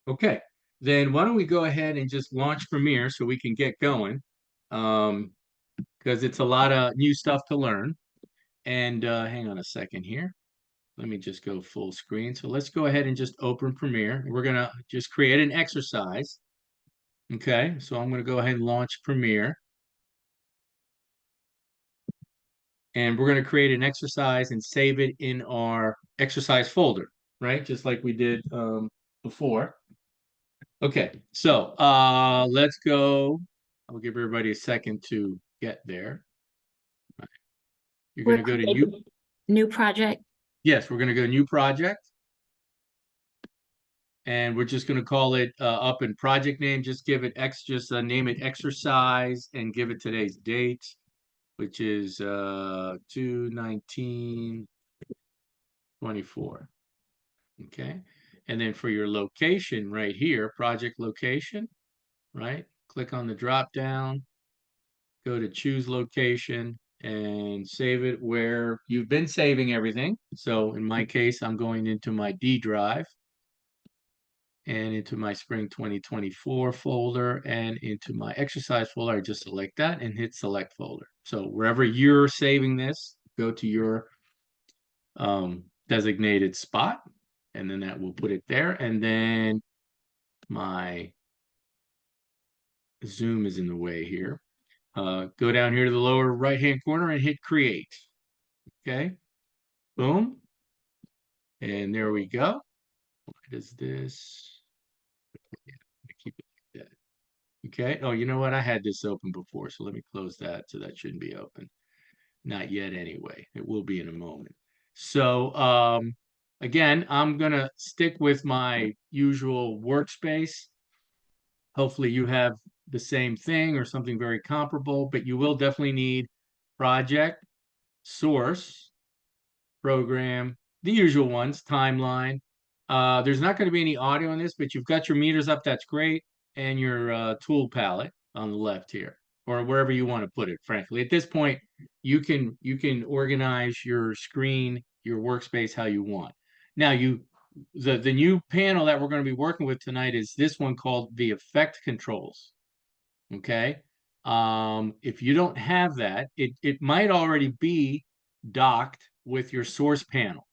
Okay, then why don't we go ahead and just launch Premiere so we can get going, because it's a lot of new stuff to learn. And hang on a second here. Let me just go full screen. So let's go ahead and just open Premiere. We're gonna just create an exercise. Okay, so I'm gonna go ahead and launch Premiere, and we're gonna create an exercise and save it in our exercise folder, right? Just like we did before. Okay, so let's go. I'll give everybody a second to get there. You're We're going to go to new. creating a new project. Yes, we're going to go new project. And we're just going to call it up in project name. Just give it X, just name it exercise and give it today's date, which is 2/19/24. Okay. And then for your location right here, project location, right? Click on the drop down, go to choose location and save it where you've been saving everything. So in my case, I'm going into my D drive and into my spring 2024 folder and into my exercise folder. I just select that and hit select folder. So wherever you're saving this, go to your designated spot, and then that will put it there. And then my Zoom is in the way here. Go down here to the lower right-hand corner and hit create. Okay, boom. And there we go. What is this? Yeah, keep it like that. Okay. Oh, you know what? I had this open before, so let me close that. So that shouldn't be open. Not yet anyway. It will be in a moment. So again, I'm gonna stick with my usual workspace. Hopefully you have the same thing or something very comparable, but you will definitely need project, source, program, the usual ones, timeline. There's not going to be any audio in this, but you've got your meters up. That's great. And your tool palette on the left here, or wherever you want to put it, frankly. At this point, you can organize your screen, your workspace how you want. Now the new panel that we're going to be working with tonight is this one called the effect controls. Okay. If you don't have that, it might already be docked with your source panel.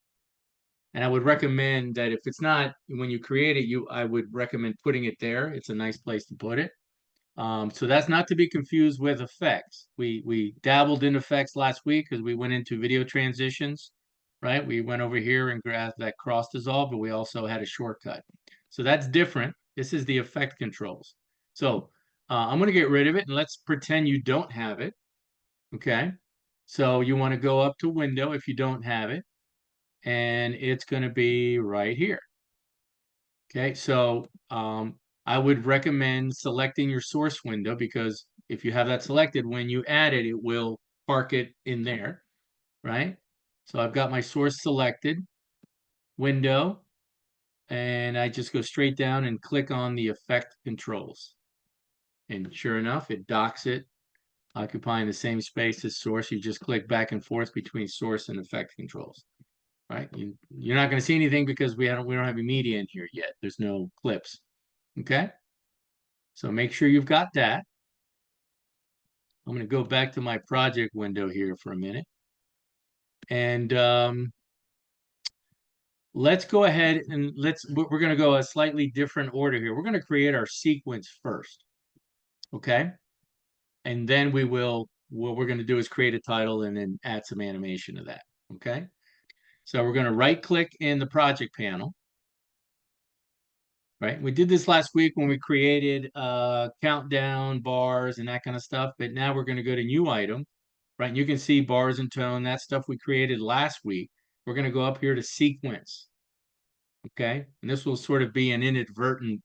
And I would recommend that if it's not, when you create it, I would recommend putting it there. It's a nice place to put it. So that's not to be confused with effects. We dabbled in effects last week because we went into video transitions, right? We went over here and grabbed that cross dissolve, but we also had a shortcut. So that's different. This is the effect controls. So I'm going to get rid of it and let's pretend you don't have it. Okay. So you want to go up to window if you don't have it, and it's going to be right here. Okay, so I would recommend selecting your source window because if you have that selected, when you add it, it will park it in there, right? So I've got my source selected, window, and I just go straight down and click on the effect controls. And sure enough, it docks it, occupying the same space as source. You just click back and forth between source and effect controls. Right? You're not going to see anything because we don't have a media in here yet. There's no clips. Okay. So make sure you've got that. I'm going to go back to my project window here for a minute. And let's go ahead and we're going to go a slightly different order here. We're going to create our sequence first. Okay. And then what we're going to do is create a title and then add some animation to that. Okay. So we're going to right click in the project panel. Right. We did this last week when we created countdown bars and that kind of stuff. But now we're going to go to new item. Right. And you can see bars and tone, that stuff we created last week. We're going to go up here to sequence. Okay. And this will sort of be an inadvertent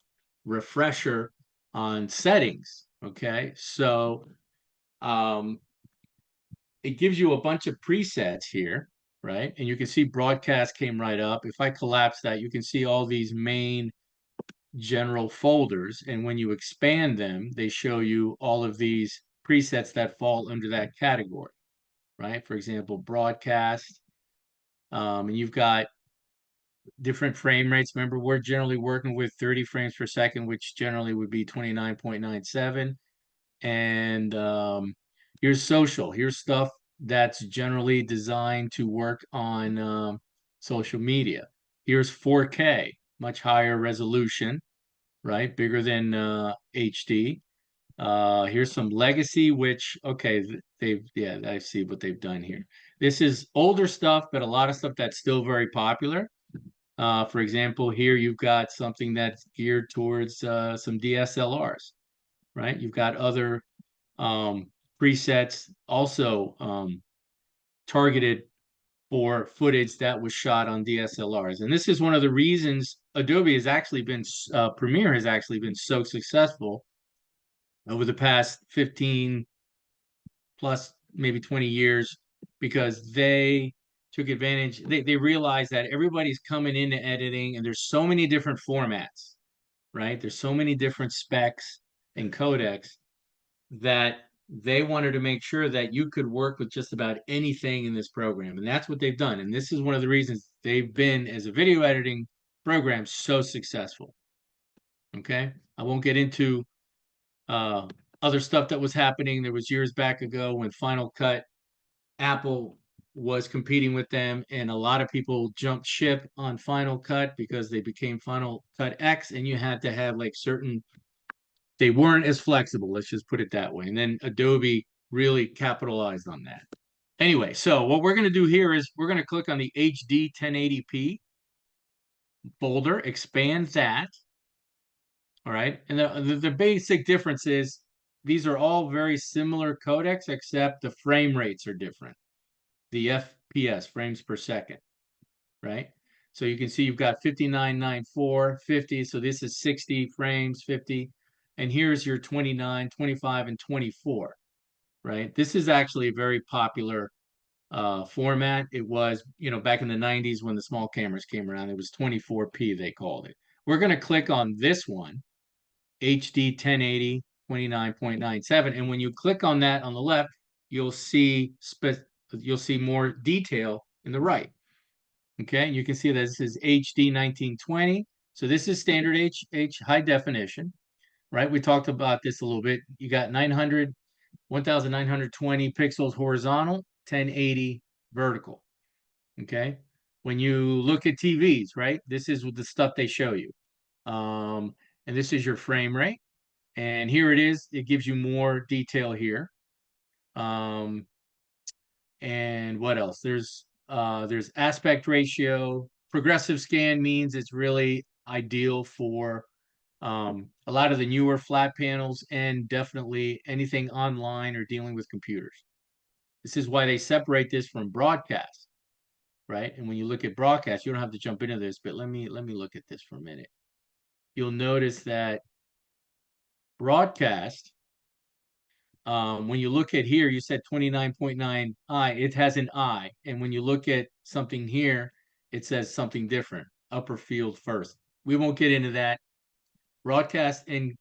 refresher on settings. Okay. So it gives you a bunch of presets here. Right. And you can see broadcast came right up. If I collapse that, you can see all these main general folders, and when you expand them, they show you all of these presets that fall under that category, right? For example, broadcast, and you've got different frame rates. Remember, we're generally working with 30 frames per second, which generally would be 29.97. And here's social. Here's stuff that's generally designed to work on social media. Here's 4K, much higher resolution, right? Bigger than HD. Here's some legacy, which, okay, yeah, I see what they've done here. This is older stuff, but a lot of stuff that's still very popular. For example, here you've got something that's geared towards some DSLRs, right? You've got other presets also targeted for footage that was shot on DSLRs. And this is one of the reasons Adobe has actually been, Premiere has actually been so successful over the past 15 plus maybe 20 years, because they took advantage, they realized that everybody's coming into editing and there's so many different formats, right? There's so many different specs and codecs that they wanted to make sure that you could work with just about anything in this program. And that's what they've done. And this is one of the reasons they've been, as a video editing program, so successful. Okay. I won't get into uh, other stuff that was happening. There was years back ago when Final Cut, Apple was competing with them, and a lot of people jumped ship on Final Cut because they became Final Cut X, and you had to have like certain, they weren't as flexible, let's just put it that way. And then Adobe really capitalized on that. Anyway, so what we're going to do here is we're going to click on the HD 1080p folder, expand that. All right. And the basic difference is these are all very similar codecs, except the frame rates are different. The FPS, frames per second, right? So you can see you've got 59.94, 50. So this is 60 frames, 50. And here's your 29, 25, and 24, right? This is actually a very popular format. It was, back in the 90s when the small cameras came around, it was 24p, they called it. We're going to click on this one, HD 1080, 29.97. And when you click on that on the left, you'll see more detail in the right. Okay, and you can see that this is HD 1920. So this is standard high definition, right? We talked about this a little bit. You got 1920 pixels horizontal, 1080 vertical. Okay, when you look at TVs, right? This is the stuff they show you. And this is your frame rate. And here it is. It gives you more detail here. And what else? There's aspect ratio. Progressive scan means it's really ideal for a lot of the newer flat panels, and definitely anything online or dealing with computers. This is why they separate this from broadcast, right? And when you look at broadcast, you don't have to jump into this, but let me look at this for a minute. You'll notice that broadcast, when you look at here, you said 29.9 I, it has an I. And when you look at something here, it says something different, upper field first. We won't get into that. Broadcast and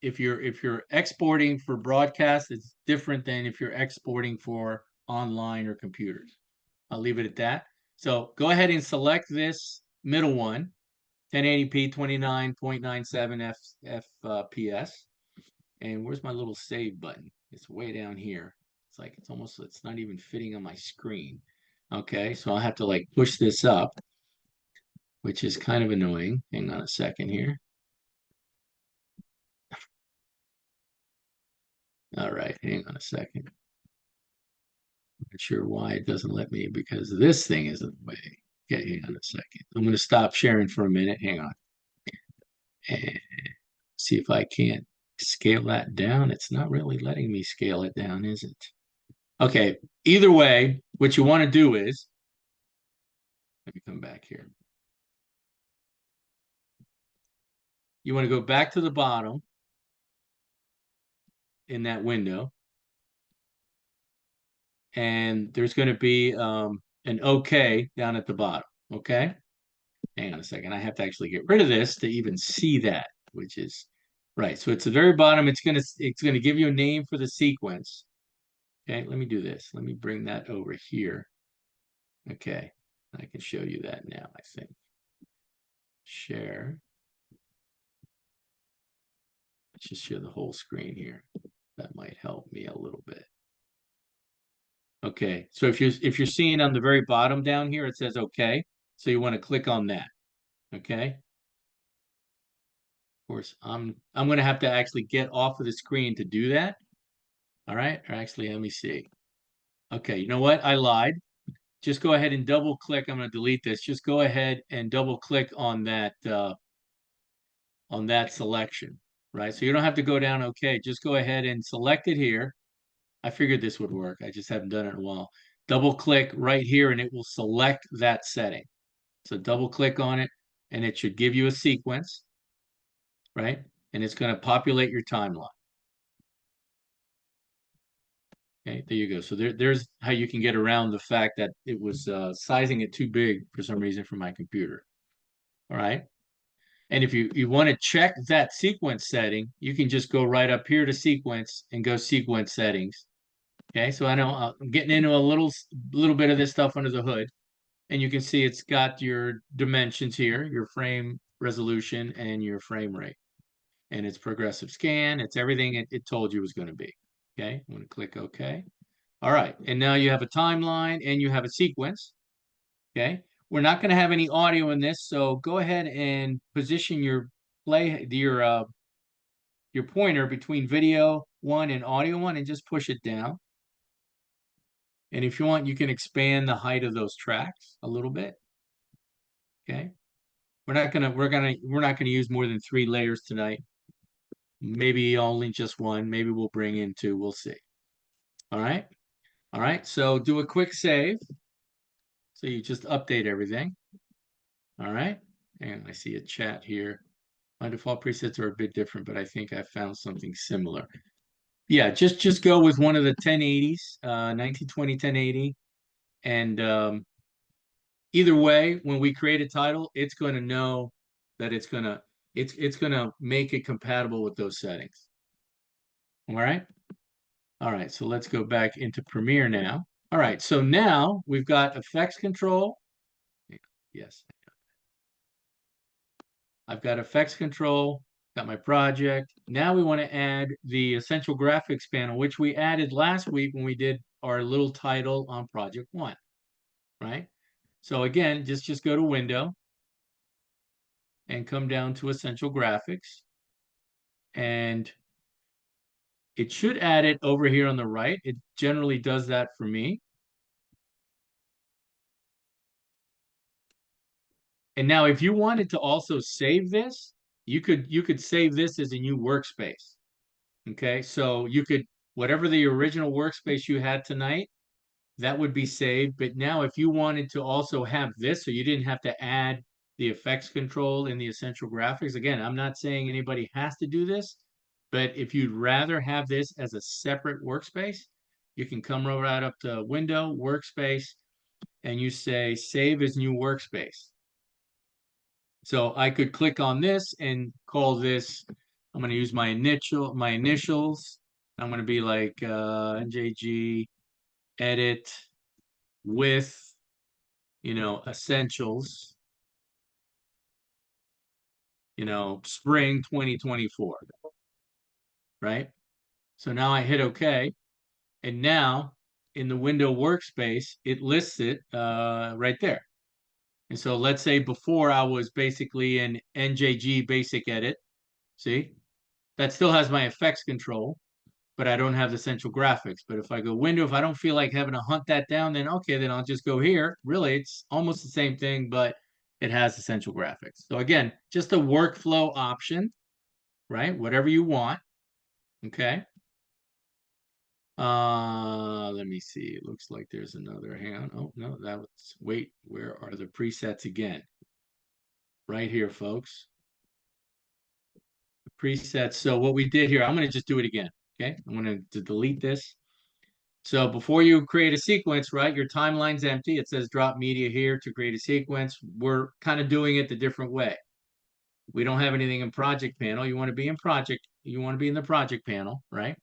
if you're exporting for broadcast, it's different than if you're exporting for online or computers. I'll leave it at that. So go ahead and select this middle one, 1080p 29.97 FPS. And where's my little save button? It's way down here. It's like it's not even fitting on my screen. Okay, so I'll have to like push this up, which is kind of annoying. Hang on a second here. All right, hang on a second. Not sure why it doesn't let me, because this thing is in the way. Okay, hang on a second. I'm going to stop sharing for a minute. Hang on. And see if I can't scale that down. It's not really letting me scale it down, is it? Okay, either way, what you want to do is, let me come back here. You want to go back to the bottom in that window, and there's going to be an OK down at the bottom. Okay, hang on a second. I have to actually get rid of this to even see that, which is right. So it's the very bottom. It's gonna give you a name for the sequence. Okay, let me do this. Let me bring that over here. Okay, I can show you that now, I think. Share. Let's just show the whole screen here. That might help me a little bit. Okay, so if you're seeing on the very bottom down here, it says okay. So you want to click on that. Okay. Of course, I'm going to have to actually get off of the screen to do that. All right. Or actually, let me see. Okay, you know what? I lied. Just go ahead and double click. I'm going to delete this. Just go ahead and double click on that selection, right? So you don't have to go down. Okay, just go ahead and select it here. I figured this would work. I just haven't done it in a while. Double click right here and it will select that setting. So double click on it and it should give you a sequence, right? And it's going to populate your timeline. Okay, there you go. So there's how you can get around the fact that it was sizing it too big for some reason for my computer. All right. And if you want to check that sequence setting, you can just go right up here to sequence and go sequence settings. Okay, so I know I'm getting into a little bit of this stuff under the hood, and you can see it's got your dimensions here, your frame resolution and your frame rate. And it's progressive scan, it's everything it told you was going to be. Okay, I'm going to click OK. All right, and now you have a timeline and you have a sequence. Okay, we're not going to have any audio in this, so go ahead and position your your pointer between video 1 and audio 1 and just push it down. And if you want, you can expand the height of those tracks a little bit. Okay. We're not gonna use more than 3 layers tonight. Maybe only just one. Maybe we'll bring in 2. We'll see. All right. All right. So do a quick save. So you just update everything. All right. And I see a chat here. My default presets are a bit different, but I think I found something similar. Yeah, just go with one of the 1080s, 1920 1080. And either way, when we create a title, it's going to know that it's going to make it compatible with those settings. All right. All right. So let's go back into Premiere now. All right. So now we've got effects control. Yes. I've got effects control, got my project. Now we want to add the essential graphics panel, which we added last week when we did our little title on project 1, right? So again, just go to Window and come down to Essential Graphics. And it should add it over here on the right. It generally does that for me. And now if you wanted to also save this, you could save this as a new workspace. Okay, so you could, whatever the original workspace you had tonight, that would be saved. But now if you wanted to also have this, so you didn't have to add the effects control in the essential graphics, again, I'm not saying anybody has to do this, but if you'd rather have this as a separate workspace, you can come right up to Window, Workspace, and you say Save as New Workspace. So I could click on this and call this, I'm going to use my initials. I'm going to be like NJG edit with, essentials, spring 2024, right? So now I hit OK. And now in the Window Workspace, it lists it right there. And so let's say before I was basically in NJG basic edit. See, that still has my effects control, but I don't have the central graphics. But if I go Window, if I don't feel like having to hunt that down, then okay, then I'll just go here. Really, it's almost the same thing, but it has essential graphics. So again, just a workflow option, right? Whatever you want. Okay. Let me see. It looks like there's another. Hang on. Oh no, that was wait. Where are the presets again? Right here, folks. The presets. So what we did here, I'm going to just do it again. Okay, I'm going to delete this. So before you create a sequence, right, your timeline's empty. It says drop media here to create a sequence. We're kind of doing it the different way. We don't have anything in project panel. You want to be in project. You want to be in the project panel, right?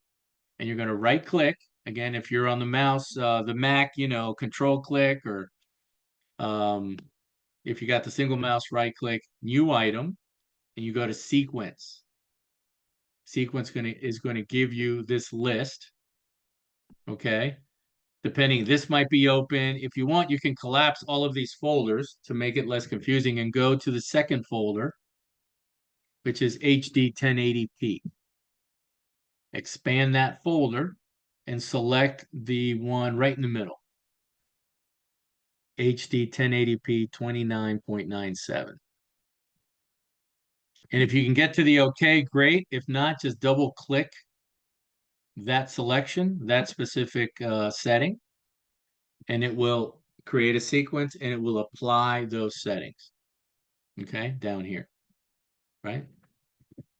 And you're going to right click. Again, if you're on the mouse, the Mac, control click or if you got the single mouse, right click, new item, and you go to sequence. Sequence is going to give you this list. Okay. Depending, this might be open. If you want, you can collapse all of these folders to make it less confusing and go to the second folder, which is HD 1080p. Expand that folder and select the one right in the middle. HD 1080p 29.97. And if you can get to the OK, great. If not, just double click that selection, that specific setting, and it will create a sequence and it will apply those settings. Okay, down here, right?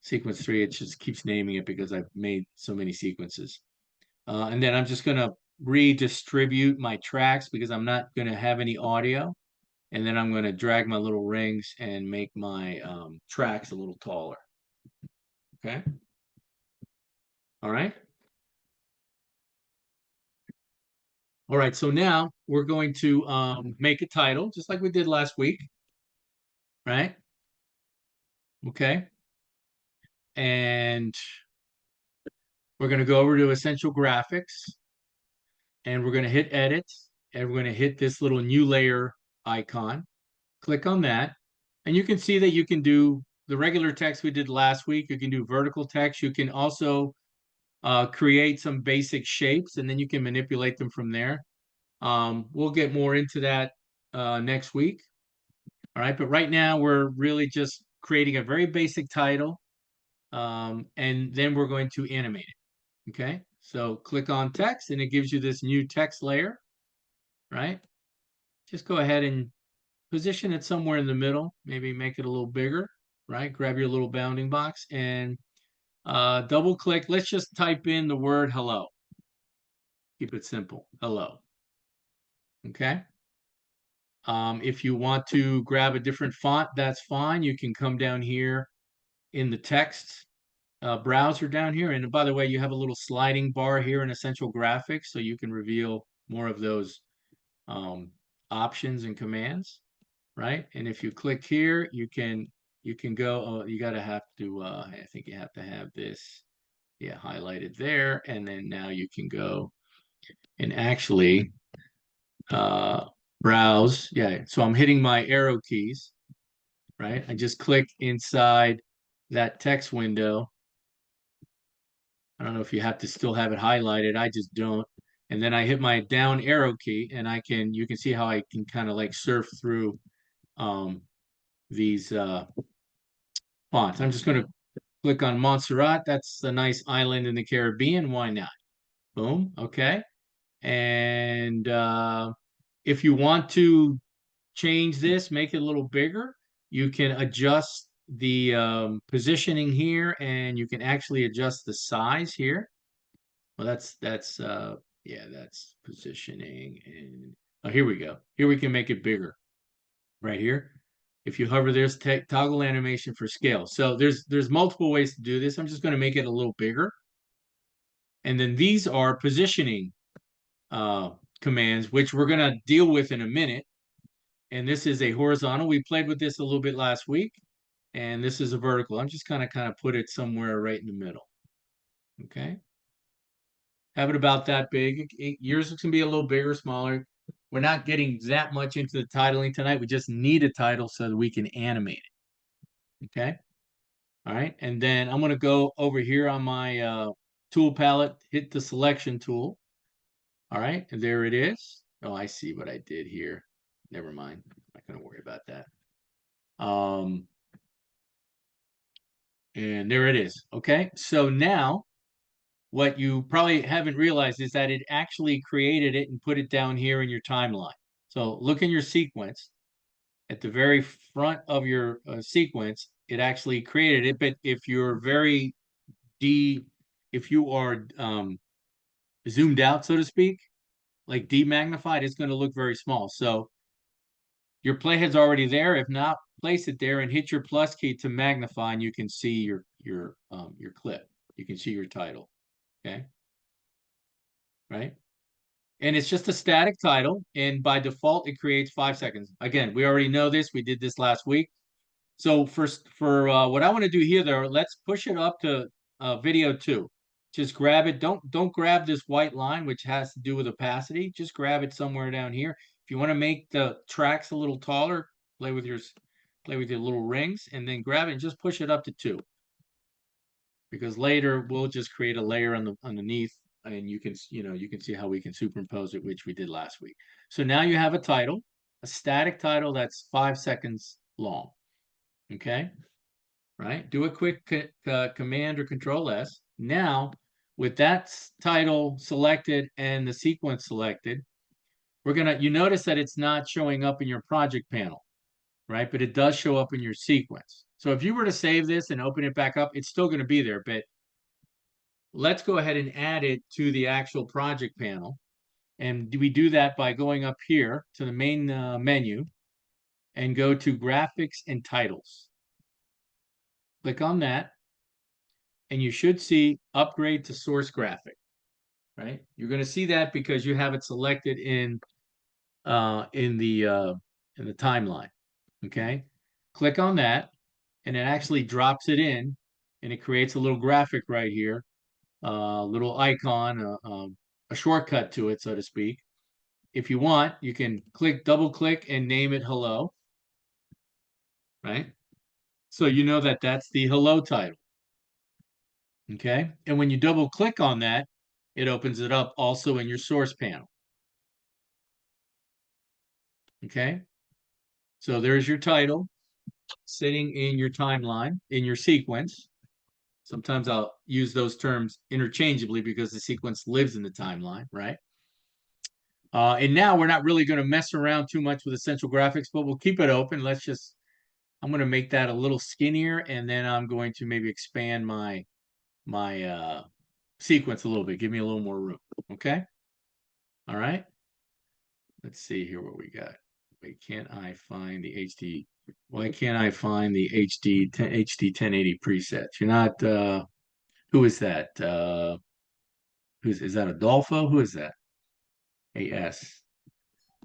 Sequence 3, it just keeps naming it because I've made so many sequences. And then I'm just going to redistribute my tracks because I'm not going to have any audio. And then I'm going to drag my little rings and make my tracks a little taller. Okay. All right. All right. So now we're going to make a title just like we did last week. Right. Okay. And we're going to go over to Essential Graphics. And we're going to hit Edit. And we're going to hit this little new layer icon. Click on that. And you can see that you can do the regular text we did last week. You can do vertical text. You can also create some basic shapes, and then you can manipulate them from there. We'll get more into that next week. All right, but right now we're really just creating a very basic title, and then we're going to animate it. Okay, so click on text, and it gives you this new text layer, right? Just go ahead and position it somewhere in the middle, maybe make it a little bigger, right? Grab your little bounding box and double click. Let's just type in the word hello. Keep it simple, hello. Okay. If you want to grab a different font, that's fine. You can come down here in the text browser down here. And by the way, you have a little sliding bar here in Essential Graphics, so you can reveal more of those options and commands, right? And if you click here, you can go. Oh, you gotta have to. I think you have to have this, yeah, highlighted there, and then now you can go and actually browse. Yeah, so I'm hitting my arrow keys, right? I just click inside that text window. I don't know if you have to still have it highlighted. I just don't. And then I hit my down arrow key, and you can see how I can kind of like surf through these fonts. I'm just going to click on Montserrat. That's a nice island in the Caribbean. Why not? Boom. Okay. And if you want to change this, make it a little bigger, you can adjust the positioning here, and you can actually adjust the size here. Well, yeah, that's positioning. And oh, here we go. Here we can make it bigger right here. If you hover, there's toggle animation for scale. So there's multiple ways to do this. I'm just going to make it a little bigger. And then these are positioning commands, which we're going to deal with in a minute. And this is a horizontal. We played with this a little bit last week. And this is a vertical. I'm just kind of put it somewhere right in the middle. Okay. Have it about that big. Yours can be a little bigger, smaller. We're not getting that much into the titling tonight. We just need a title so that we can animate it. Okay. All right. And then I'm going to go over here on my tool palette, hit the selection tool. All right. And there it is. Oh, I see what I did here. Never mind. I'm not going to worry about that. And there it is. Okay. So now what you probably haven't realized is that it actually created it and put it down here in your timeline. So look in your sequence. At the very front of your sequence, it actually created it. But if you're if you are zoomed out, so to speak, like demagnified, it's going to look very small. So your playhead's already there. If not, place it there and hit your plus key to magnify, and you can see your clip. You can see your title. Okay. Right. And it's just a static title. And by default, it creates 5 seconds. Again, we already know this. We did this last week. So for what I want to do here, though, let's push it up to video 2. Just grab it. Don't grab this white line, which has to do with opacity. Just grab it somewhere down here. If you want to make the tracks a little taller, play with your little rings, and then grab it and just push it up to 2. Because later we'll just create a layer on the underneath, and you can see how we can superimpose it, which we did last week. So now you have a title, a static title that's 5 seconds long. Okay, right? Do a quick command or control S. Now, with that title selected and the sequence selected, you notice that it's not showing up in your project panel, right? But it does show up in your sequence. So if you were to save this and open it back up, it's still going to be there, but let's go ahead and add it to the actual project panel. And we do that by going up here to the main menu and go to graphics and titles. Click on that, and you should see upgrade to source graphic, right? You're going to see that because you have it selected in the timeline. Okay, click on that, and it actually drops it in, and it creates a little graphic right here, little icon, a shortcut to it, so to speak. If you want, you can double click and name it hello, right? So you know that that's the hello title. Okay, and when you double click on that, it opens it up also in your source panel. Okay, so there's your title sitting in your timeline, in your sequence. Sometimes I'll use those terms interchangeably because the sequence lives in the timeline, right? And now we're not really going to mess around too much with essential graphics, but we'll keep it open. I'm going to make that a little skinnier, and then I'm going to maybe expand my sequence a little bit. Give me a little more room. Okay. All right. Let's see here what we got. Wait, can't I find the HD? Why can't I find the HD 1080 presets? You're not. Who is that? Is that Adolfo? Who is that? AS.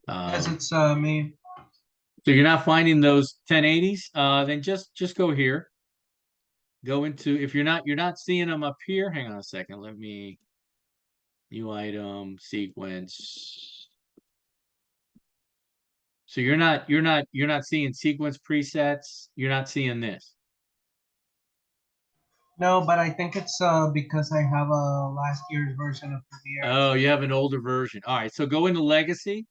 Yes, it's me. So you're not finding those 1080s? Then just go here. Go into, if you're not seeing them up here. Hang on a second. Let me new item sequence. So you're not seeing sequence presets. You're not seeing this. No, but I think it's because I have a last year's version of Premiere. Oh, you have an older version. All right. So go into legacy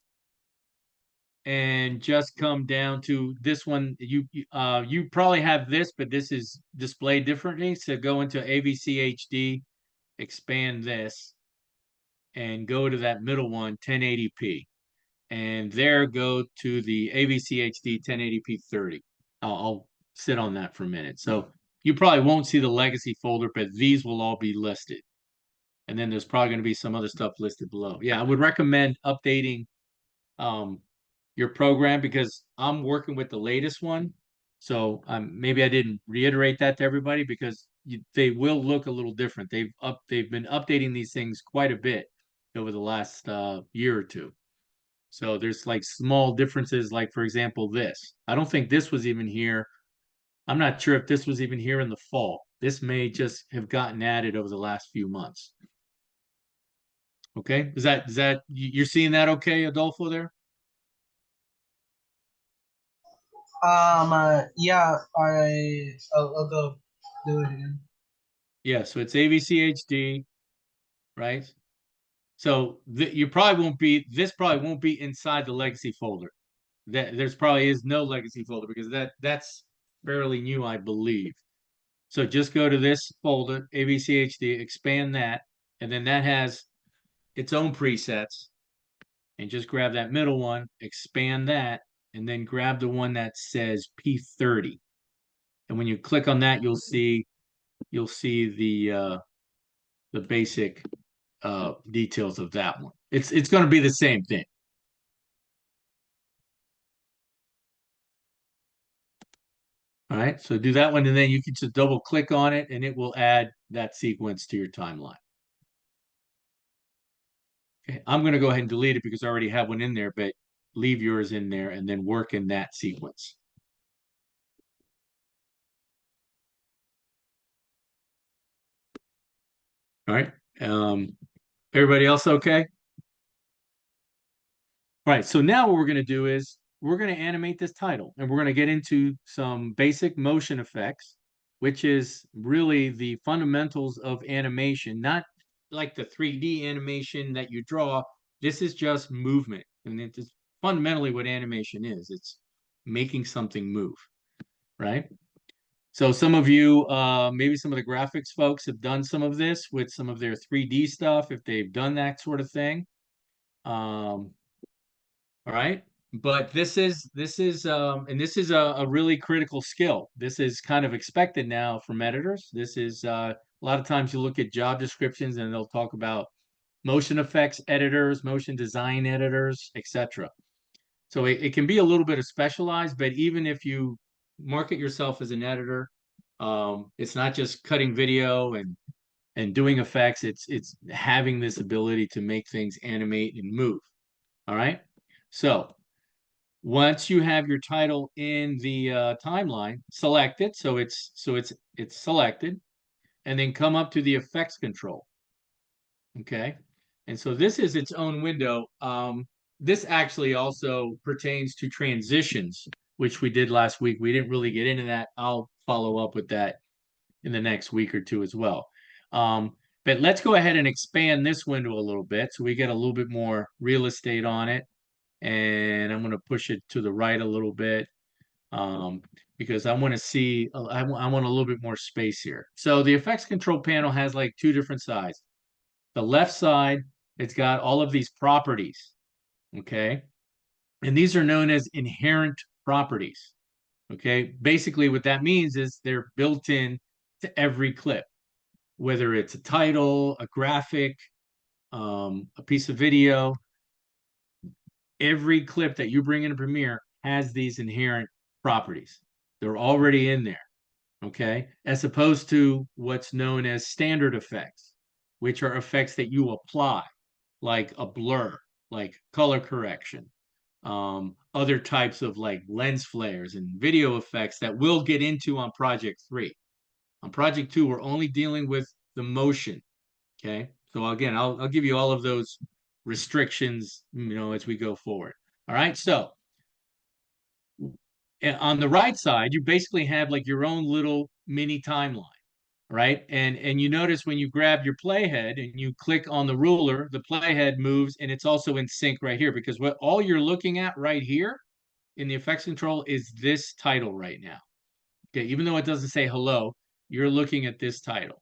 and just come down to this one. You probably have this, but this is displayed differently. So go into AVC HD, expand this, and go to that middle one, 1080p. And there go to the AVC HD 1080p 30. I'll sit on that for a minute. So you probably won't see the legacy folder, but these will all be listed. And then there's probably going to be some other stuff listed below. Yeah, I would recommend updating your program because I'm working with the latest one. So maybe I didn't reiterate that to everybody because they will look a little different. They've been updating these things quite a bit over the last year or two. So there's like small differences, like for example, this. I don't think this was even here. I'm not sure if this was even here in the fall. This may just have gotten added over the last few months. Okay, is that you're seeing that okay, Adolfo there? Yeah, I'll go do it again. Yeah, so it's AVC HD, right? So you probably won't be. This probably won't be inside the legacy folder. There's probably is no legacy folder because that's fairly new, I believe. So just go to this folder, AVC HD, expand that, and then that has its own presets. And just grab that middle one, expand that, and then grab the one that says P30. And when you click on that, you'll see the basic details of that one. It's going to be the same thing. All right, so do that one, and then you can just double click on it, and it will add that sequence to your timeline. Okay, I'm going to go ahead and delete it because I already have one in there, but leave yours in there and then work in that sequence. All right. Everybody else okay? All right, so now what we're going to do is we're going to animate this title and we're going to get into some basic motion effects, which is really the fundamentals of animation, not like the 3D animation that you draw. This is just movement. And it's fundamentally what animation is. It's making something move, right? So some of you, maybe some of the graphics folks have done some of this with some of their 3D stuff, if they've done that sort of thing. All right. But and this is a really critical skill. This is kind of expected now from editors. This is a lot of times you look at job descriptions and they'll talk about motion effects editors, motion design editors, etc. So it can be a little bit of specialized, but even if you market yourself as an editor, it's not just cutting video and doing effects. It's having this ability to make things animate and move. All right. So once you have your title in the timeline, select it. So it's selected, and then come up to the effects control. Okay, and so this is its own window. This actually also pertains to transitions, which we did last week. We didn't really get into that. I'll follow up with that in the next week or two as well. But let's go ahead and expand this window a little bit so we get a little bit more real estate on it. And I'm going to push it to the right a little bit because I want to see, I want a little bit more space here. So the effects control panel has like two different sides. The left side, it's got all of these properties, okay? And these are known as inherent properties, okay? Basically what that means is they're built in to every clip, whether it's a title, a graphic, a piece of video. Every clip that you bring into Premiere has these inherent properties. They're already in there, okay? As opposed to what's known as standard effects, which are effects that you apply, like a blur, like color correction, other types of like lens flares and video effects that we'll get into on Project 3. On Project 2, we're only dealing with the motion, okay? So again, I'll give you all of those restrictions, as we go forward. All right, so on the right side, you basically have like your own little mini timeline, right? And you notice when you grab your playhead and you click on the ruler, the playhead moves and it's also in sync right here because what all you're looking at right here in the effects control is this title right now. Okay, even though it doesn't say hello, you're looking at this title,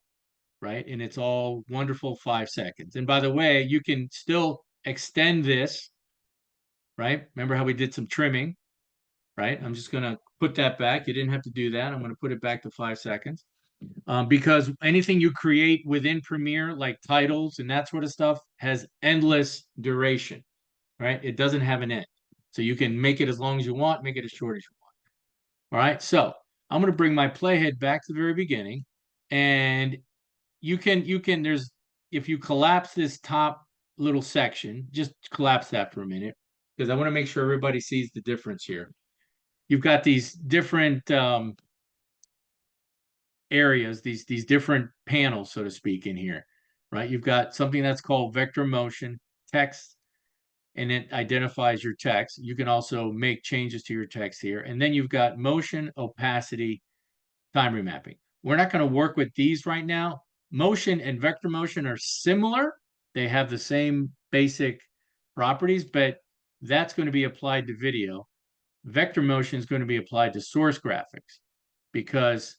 right? And it's all wonderful 5 seconds. And by the way, you can still extend this, right? Remember how we did some trimming, right? I'm just going to put that back. You didn't have to do that. I'm going to put it back to 5 seconds. Because anything you create within Premiere, like titles and that sort of stuff, has endless duration, right? It doesn't have an end. So you can make it as long as you want, make it as short as you want. All right. So I'm going to bring my playhead back to the very beginning. And there's, if you collapse this top little section, just collapse that for a minute, because I want to make sure everybody sees the difference here. You've got these different areas, these different panels, so to speak, in here, right? You've got something that's called vector motion, text, and it identifies your text. You can also make changes to your text here. And then you've got motion, opacity, time remapping. We're not going to work with these right now. Motion and vector motion are similar. They have the same basic properties, but that's going to be applied to video. Vector motion is going to be applied to source graphics because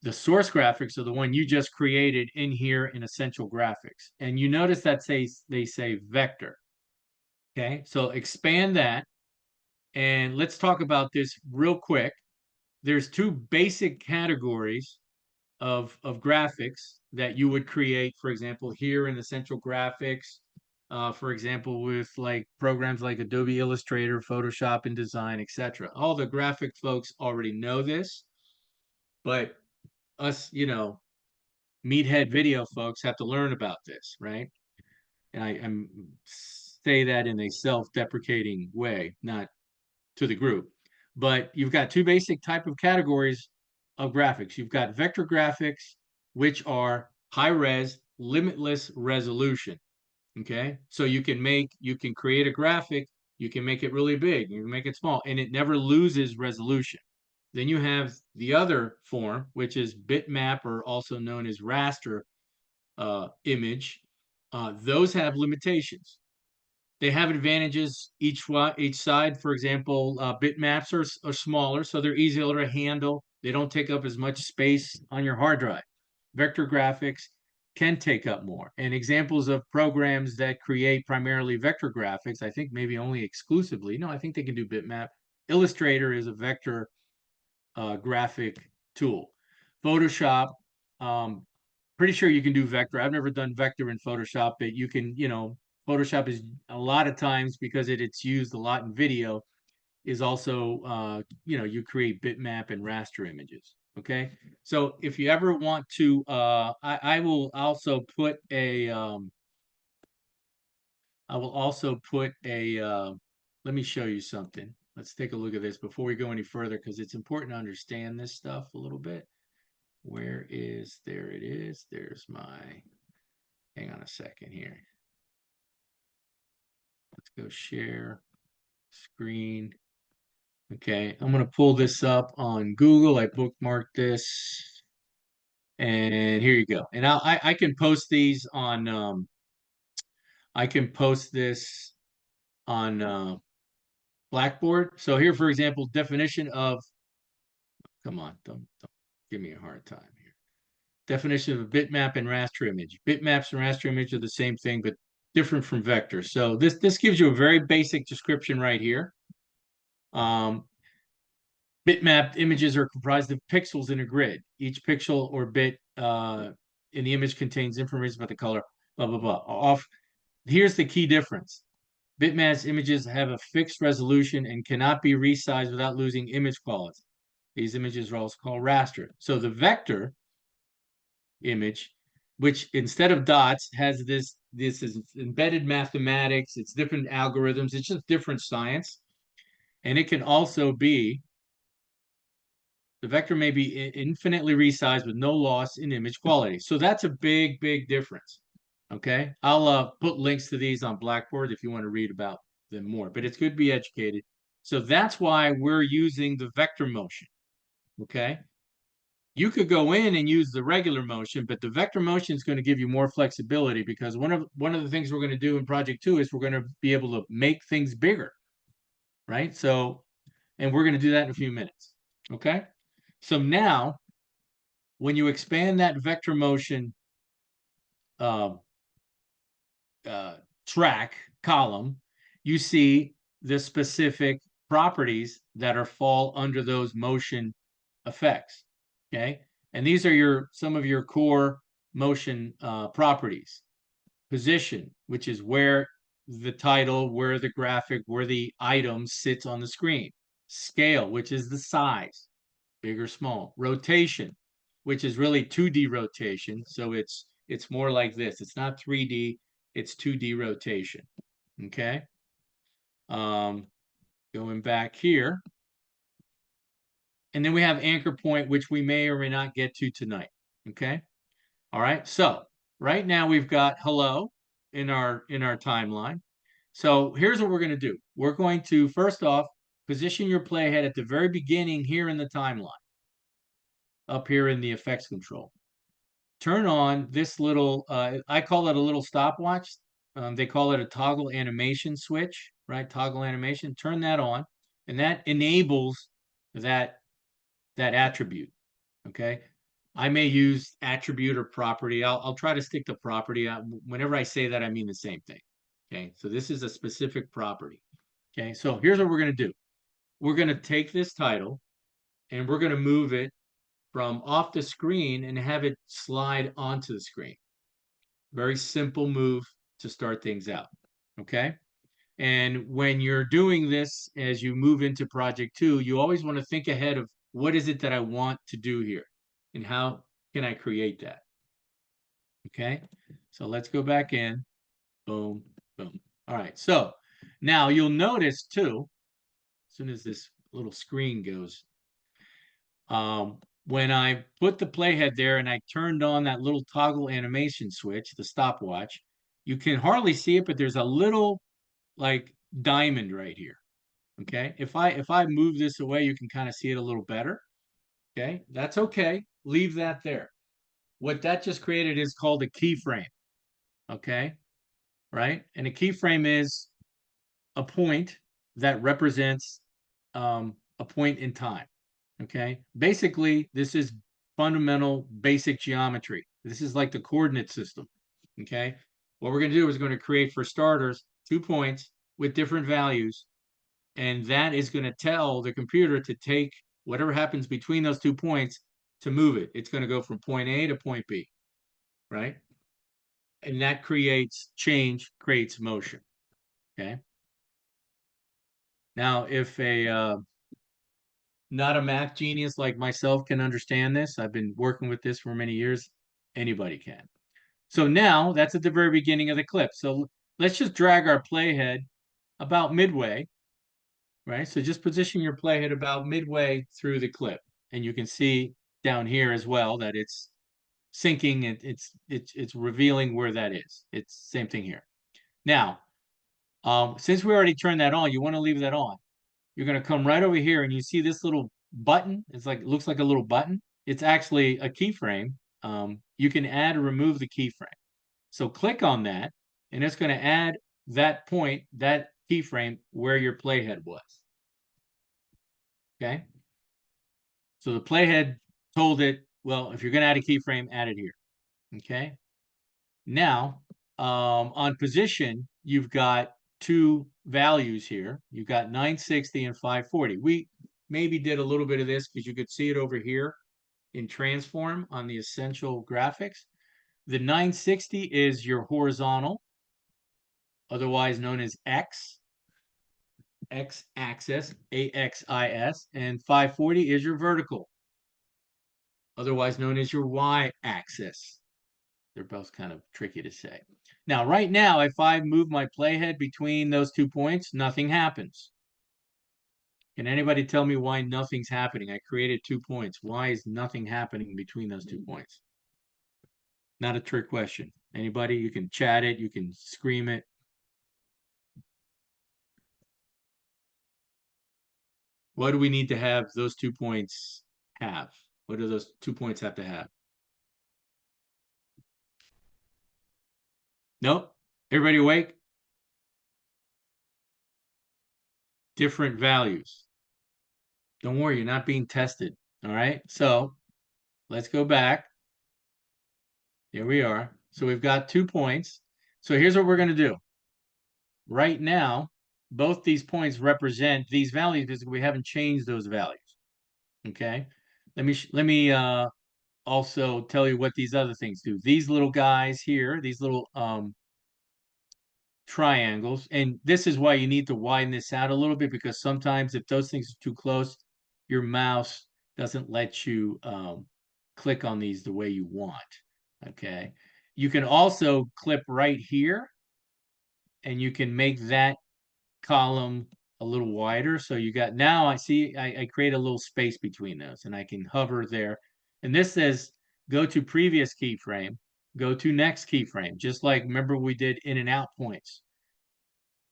the source graphics are the one you just created in here in Essential Graphics. And you notice that they say vector. Okay, so expand that. And let's talk about this real quick. There's two basic categories of graphics that you would create, for example, here in Essential Graphics, for example, with like programs like Adobe Illustrator, Photoshop, InDesign, etc. All the graphic folks already know this, but us, meathead video folks have to learn about this, right? and I'm say that in a self-deprecating way, not to the group. But you've got two basic type of categories of graphics. You've got vector graphics, which are high res, limitless resolution. Okay, so you can create a graphic, you can make it really big, you can make it small, and it never loses resolution. Then you have the other form, which is bitmap, or also known as raster image. Those have limitations. They have advantages each side. For example, bitmaps are smaller, so they're easier to handle. They don't take up as much space on your hard drive. Vector graphics can take up more. And examples of programs that create primarily vector graphics, I think maybe only exclusively. No, I think they can do bitmap. Illustrator is a vector graphic tool. Photoshop, um, pretty sure you can do vector. I've never done vector in Photoshop, but you can, Photoshop is a lot of times, because it's used a lot in video, is also, you create bitmap and raster images. Okay. So if you ever want to, I will also put let me show you something. Let's take a look at this before we go any further, because it's important to understand this stuff a little bit. There it is. There's hang on a second here. Let's go share screen. Okay, I'm going to pull this up on Google. I bookmarked this, and here you go. And I can post these on, I can post this on Blackboard. So here, for example, definition of, come on, don't give me a hard time here. Definition of a bitmap and raster image. Bitmaps and raster image are the same thing, but different from vectors. So this gives you a very basic description right here. Bitmap images are comprised of pixels in a grid. Each pixel or bit in the image contains information about the color, blah, blah, blah. Here's the key difference. Bitmaps images have a fixed resolution and cannot be resized without losing image quality. These images are also called raster. So the vector image, which instead of dots has this is embedded mathematics, it's different algorithms, it's just different science. And it can also be, the vector may be infinitely resized with no loss in image quality. So that's a big, big difference. Okay, I'll put links to these on Blackboard if you want to read about them more, but it's good to be educated. So that's why we're using the vector motion. Okay, you could go in and use the regular motion, but the vector motion is going to give you more flexibility, because one of the things we're going to do in project 2 is we're going to be able to make things bigger, right? So, and we're going to do that in a few minutes. Okay, so now when you expand that vector motion uh, track column, you see the specific properties that fall under those motion effects. Okay, and these are some of your core motion properties. Position, which is where the title, where the graphic, where the item sits on the screen. Scale, which is the size, big or small. Rotation, which is really 2D rotation. So it's more like this. It's not 3D, it's 2D rotation. Okay. Going back here. And then we have anchor point, which we may or may not get to tonight. Okay. All right. So right now we've got hello in our timeline. So here's what we're going to do. We're going to, first off, position your playhead at the very beginning here in the timeline, up here in the effects control. Turn on this little, I call it a little stopwatch. They call it a toggle animation switch, right? Toggle animation. Turn that on, and that enables that attribute. Okay. I may use attribute or property. I'll try to stick to property. Whenever I say that, I mean the same thing. Okay. So this is a specific property. Okay. So here's what we're going to do. We're going to take this title and we're going to move it from off the screen and have it slide onto the screen. Very simple move to start things out. Okay. And when you're doing this, as you move into project 2, you always want to think ahead of what is it that I want to do here and how can I create that? Okay. So let's go back in. boom, boom. All right, so now you'll notice too, as soon as this little screen goes, when I put the playhead there and I turned on that little toggle animation switch, the stopwatch, you can hardly see it, but there's a little like diamond right here. Okay, if I move this away, you can kind of see it a little better. Okay, that's okay. Leave that there. What that just created is called a keyframe. Okay, right? And a keyframe is a point that represents a point in time. Okay, basically, this is fundamental basic geometry. This is like the coordinate system. Okay, what we're going to do is going to create, for starters, 2 points with different values, and that is going to tell the computer to take whatever happens between those 2 points to move it. It's going to go from point A to point B, right? And that creates change, creates motion. Okay. Now, if a not a math genius like myself can understand this, I've been working with this for many years, anybody can. So now that's at the very beginning of the clip. So let's just drag our playhead about midway, right? So just position your playhead about midway through the clip. And you can see down here as well that it's syncing and it's revealing where that is. It's same thing here. Now, since we already turned that on, you want to leave that on. You're going to come right over here and you see this little button. It's like, it looks like a little button. It's actually a keyframe. You can add or remove the keyframe. So click on that and it's going to add that point, that keyframe where your playhead was. Okay. So the playhead told it, well, if you're going to add a keyframe, add it here. Okay. Now, on position, you've got 2 values here. You've got 960 and 540. We maybe did a little bit of this because you could see it over here in transform on the essential graphics. The 960 is your horizontal, otherwise known as X axis, AXIS, and 540 is your vertical, otherwise known as your Y axis. They're both kind of tricky to say. Now, right now, if I move my playhead between those 2 points, nothing happens. Can anybody tell me why nothing's happening? I created 2 points. Why is nothing happening between those 2 points? Not a trick question. Anybody? You can chat it, you can scream it. What do we need to have those 2 points have? What do those 2 points have to have? Nope. Everybody awake? Different values. Don't worry, you're not being tested. All right. So let's go back. Here we are. So we've got 2 points. So here's what we're going to do. Right now, both these points represent these values because we haven't changed those values. Okay. Let me also tell you what these other things do. These little guys here, these little triangles, and this is why you need to widen this out a little bit, because sometimes if those things are too close, your mouse doesn't let you click on these the way you want. Okay. You can also clip right here and you can make that column a little wider. So you got, now I see, I create a little space between those and I can hover there. And this says, go to previous keyframe, go to next keyframe, just like, remember we did in and out points.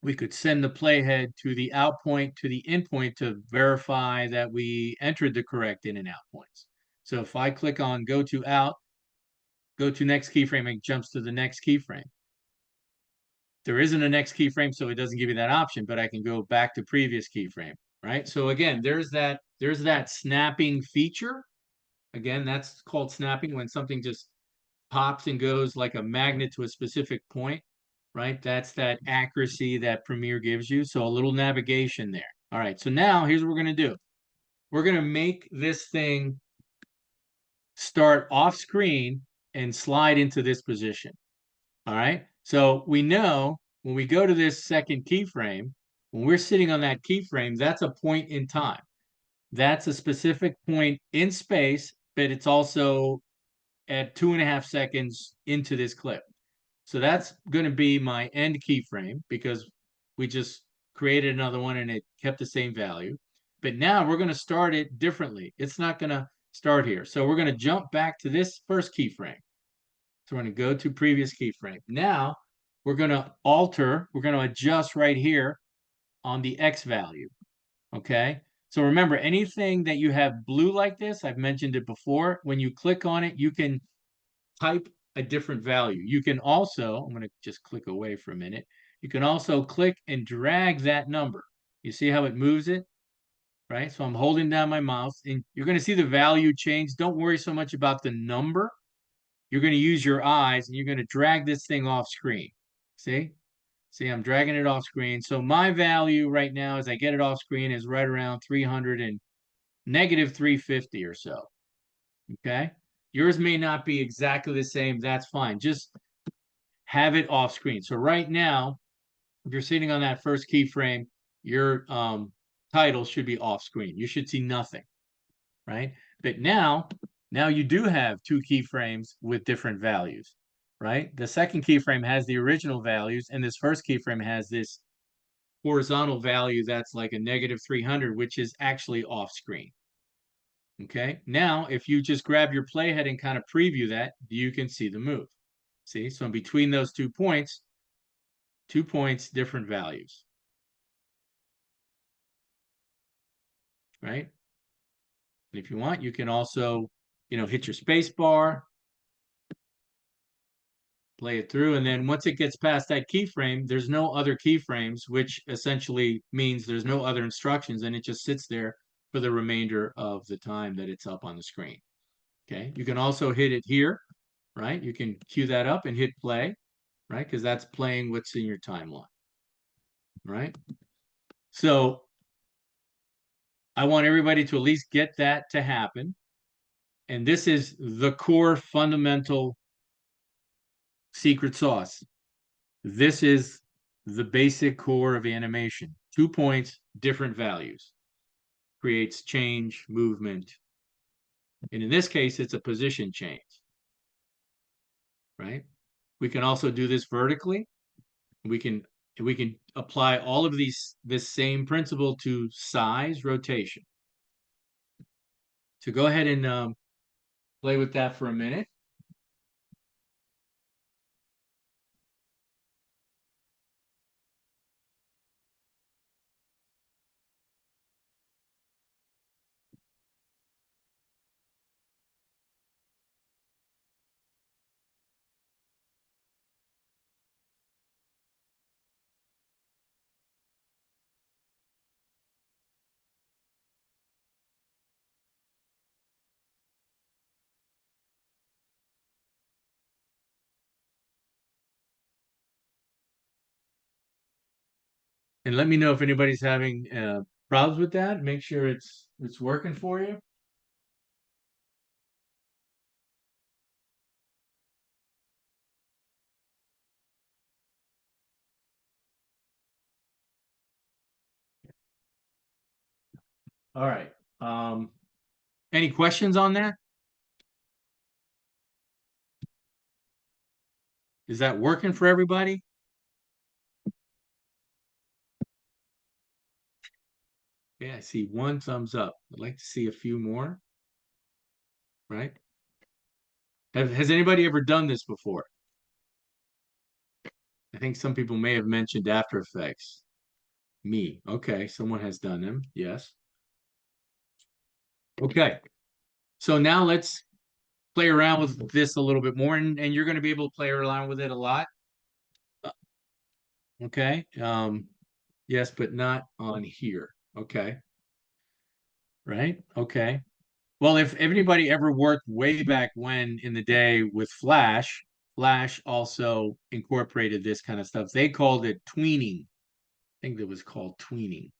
We could send the playhead to the out point to the in point to verify that we entered the correct in and out points. So if I click on go to out, go to next keyframe, it jumps to the next keyframe. There isn't a next keyframe, so it doesn't give you that option, but I can go back to previous keyframe, right? So again, there's that snapping feature. Again, that's called snapping, when something just pops and goes like a magnet to a specific point, right? That's that accuracy that Premiere gives you. So a little navigation there. All right, so now here's what we're gonna do. We're gonna make this thing start off screen and slide into this position. All right, so we know when we go to this second keyframe, when we're sitting on that keyframe, that's a point in time. That's a specific point in space, but it's also at 2.5 seconds into this clip. So that's going to be my end keyframe because we just created another one and it kept the same value. But now we're going to start it differently. It's not going to start here. So we're going to jump back to this first keyframe. So we're going to go to previous keyframe. Now we're going to alter, we're going to adjust right here on the X value. Okay. So remember, anything that you have blue like this, I've mentioned it before, when you click on it, you can type a different value. You can also, I'm going to just click away for a minute. You can also click and drag that number. You see how it moves it, right? So I'm holding down my mouse and you're going to see the value change. Don't worry so much about the number. You're going to use your eyes and you're going to drag this thing off screen. See? See, I'm dragging it off screen. So my value right now, as I get it off screen, is right around 300 and negative 350 or so. Okay. Yours may not be exactly the same. That's fine. Just have it off screen. So right now, if you're sitting on that first keyframe, your title should be off screen. You should see nothing, right? But now you do have two keyframes with different values, right? The second keyframe has the original values, and this first keyframe has this horizontal value that's like a negative 300, which is actually off screen. Okay, now if you just grab your playhead and kind of preview that, you can see the move. See, so in between those 2 points, 2 points, different values, right? And if you want, you can also, hit your space bar, play it through, and then once it gets past that keyframe, there's no other keyframes, which essentially means there's no other instructions, and it just sits there for the remainder of the time that it's up on the screen. Okay, you can also hit it here, right? You can cue that up and hit play, right? Because that's playing what's in your timeline, right? So I want everybody to at least get that to happen. And this is the core fundamental secret sauce. This is the basic core of animation. 2 points, different values. Creates change, movement. And in this case, it's a position change, right? We can also do this vertically. We can apply all of this same principle to size, rotation. So go ahead and play with that for a minute. And let me know if anybody's having problems with that. Make sure it's working for you. All right. Any questions on that? Is that working for everybody? Yeah, I see one thumbs up. I'd like to see a few more, right? Has anybody ever done this before? I think some people may have mentioned After Effects. Me. Okay, someone has done them. Yes. Okay. So now let's play around with this a little bit more, and you're going to be able to play around with it a lot. Okay. Yes, but not on here. Okay. Right. Okay. Well, if anybody ever worked way back when in the day with Flash, Flash also incorporated this kind of stuff. They called it tweening. I think that was called tweening.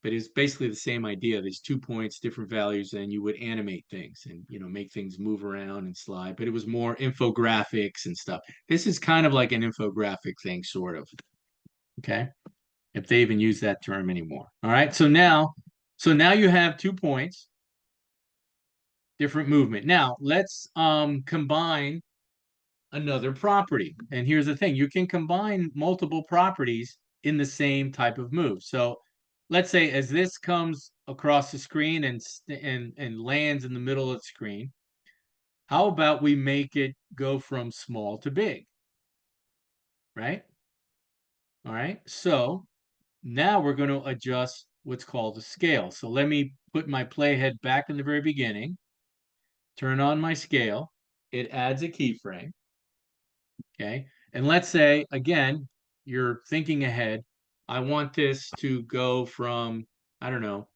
But it's basically the same idea. There's 2 points, different values, and you would animate things and make things move around and slide. But it was more infographics and stuff. This is kind of like an infographic thing, sort of. Okay. If they even use that term anymore. All right. So now you have 2 points, different movement. Now let's combine another property. And here's the thing, you can combine multiple properties in the same type of move. So let's say as this comes across the screen and lands in the middle of the screen, how about we make it go from small to big, right? All right, so now we're going to adjust what's called the scale. So let me put my playhead back in the very beginning, turn on my scale, it adds a keyframe, okay? And let's say, again, you're thinking ahead, I want this to go from, I don't know,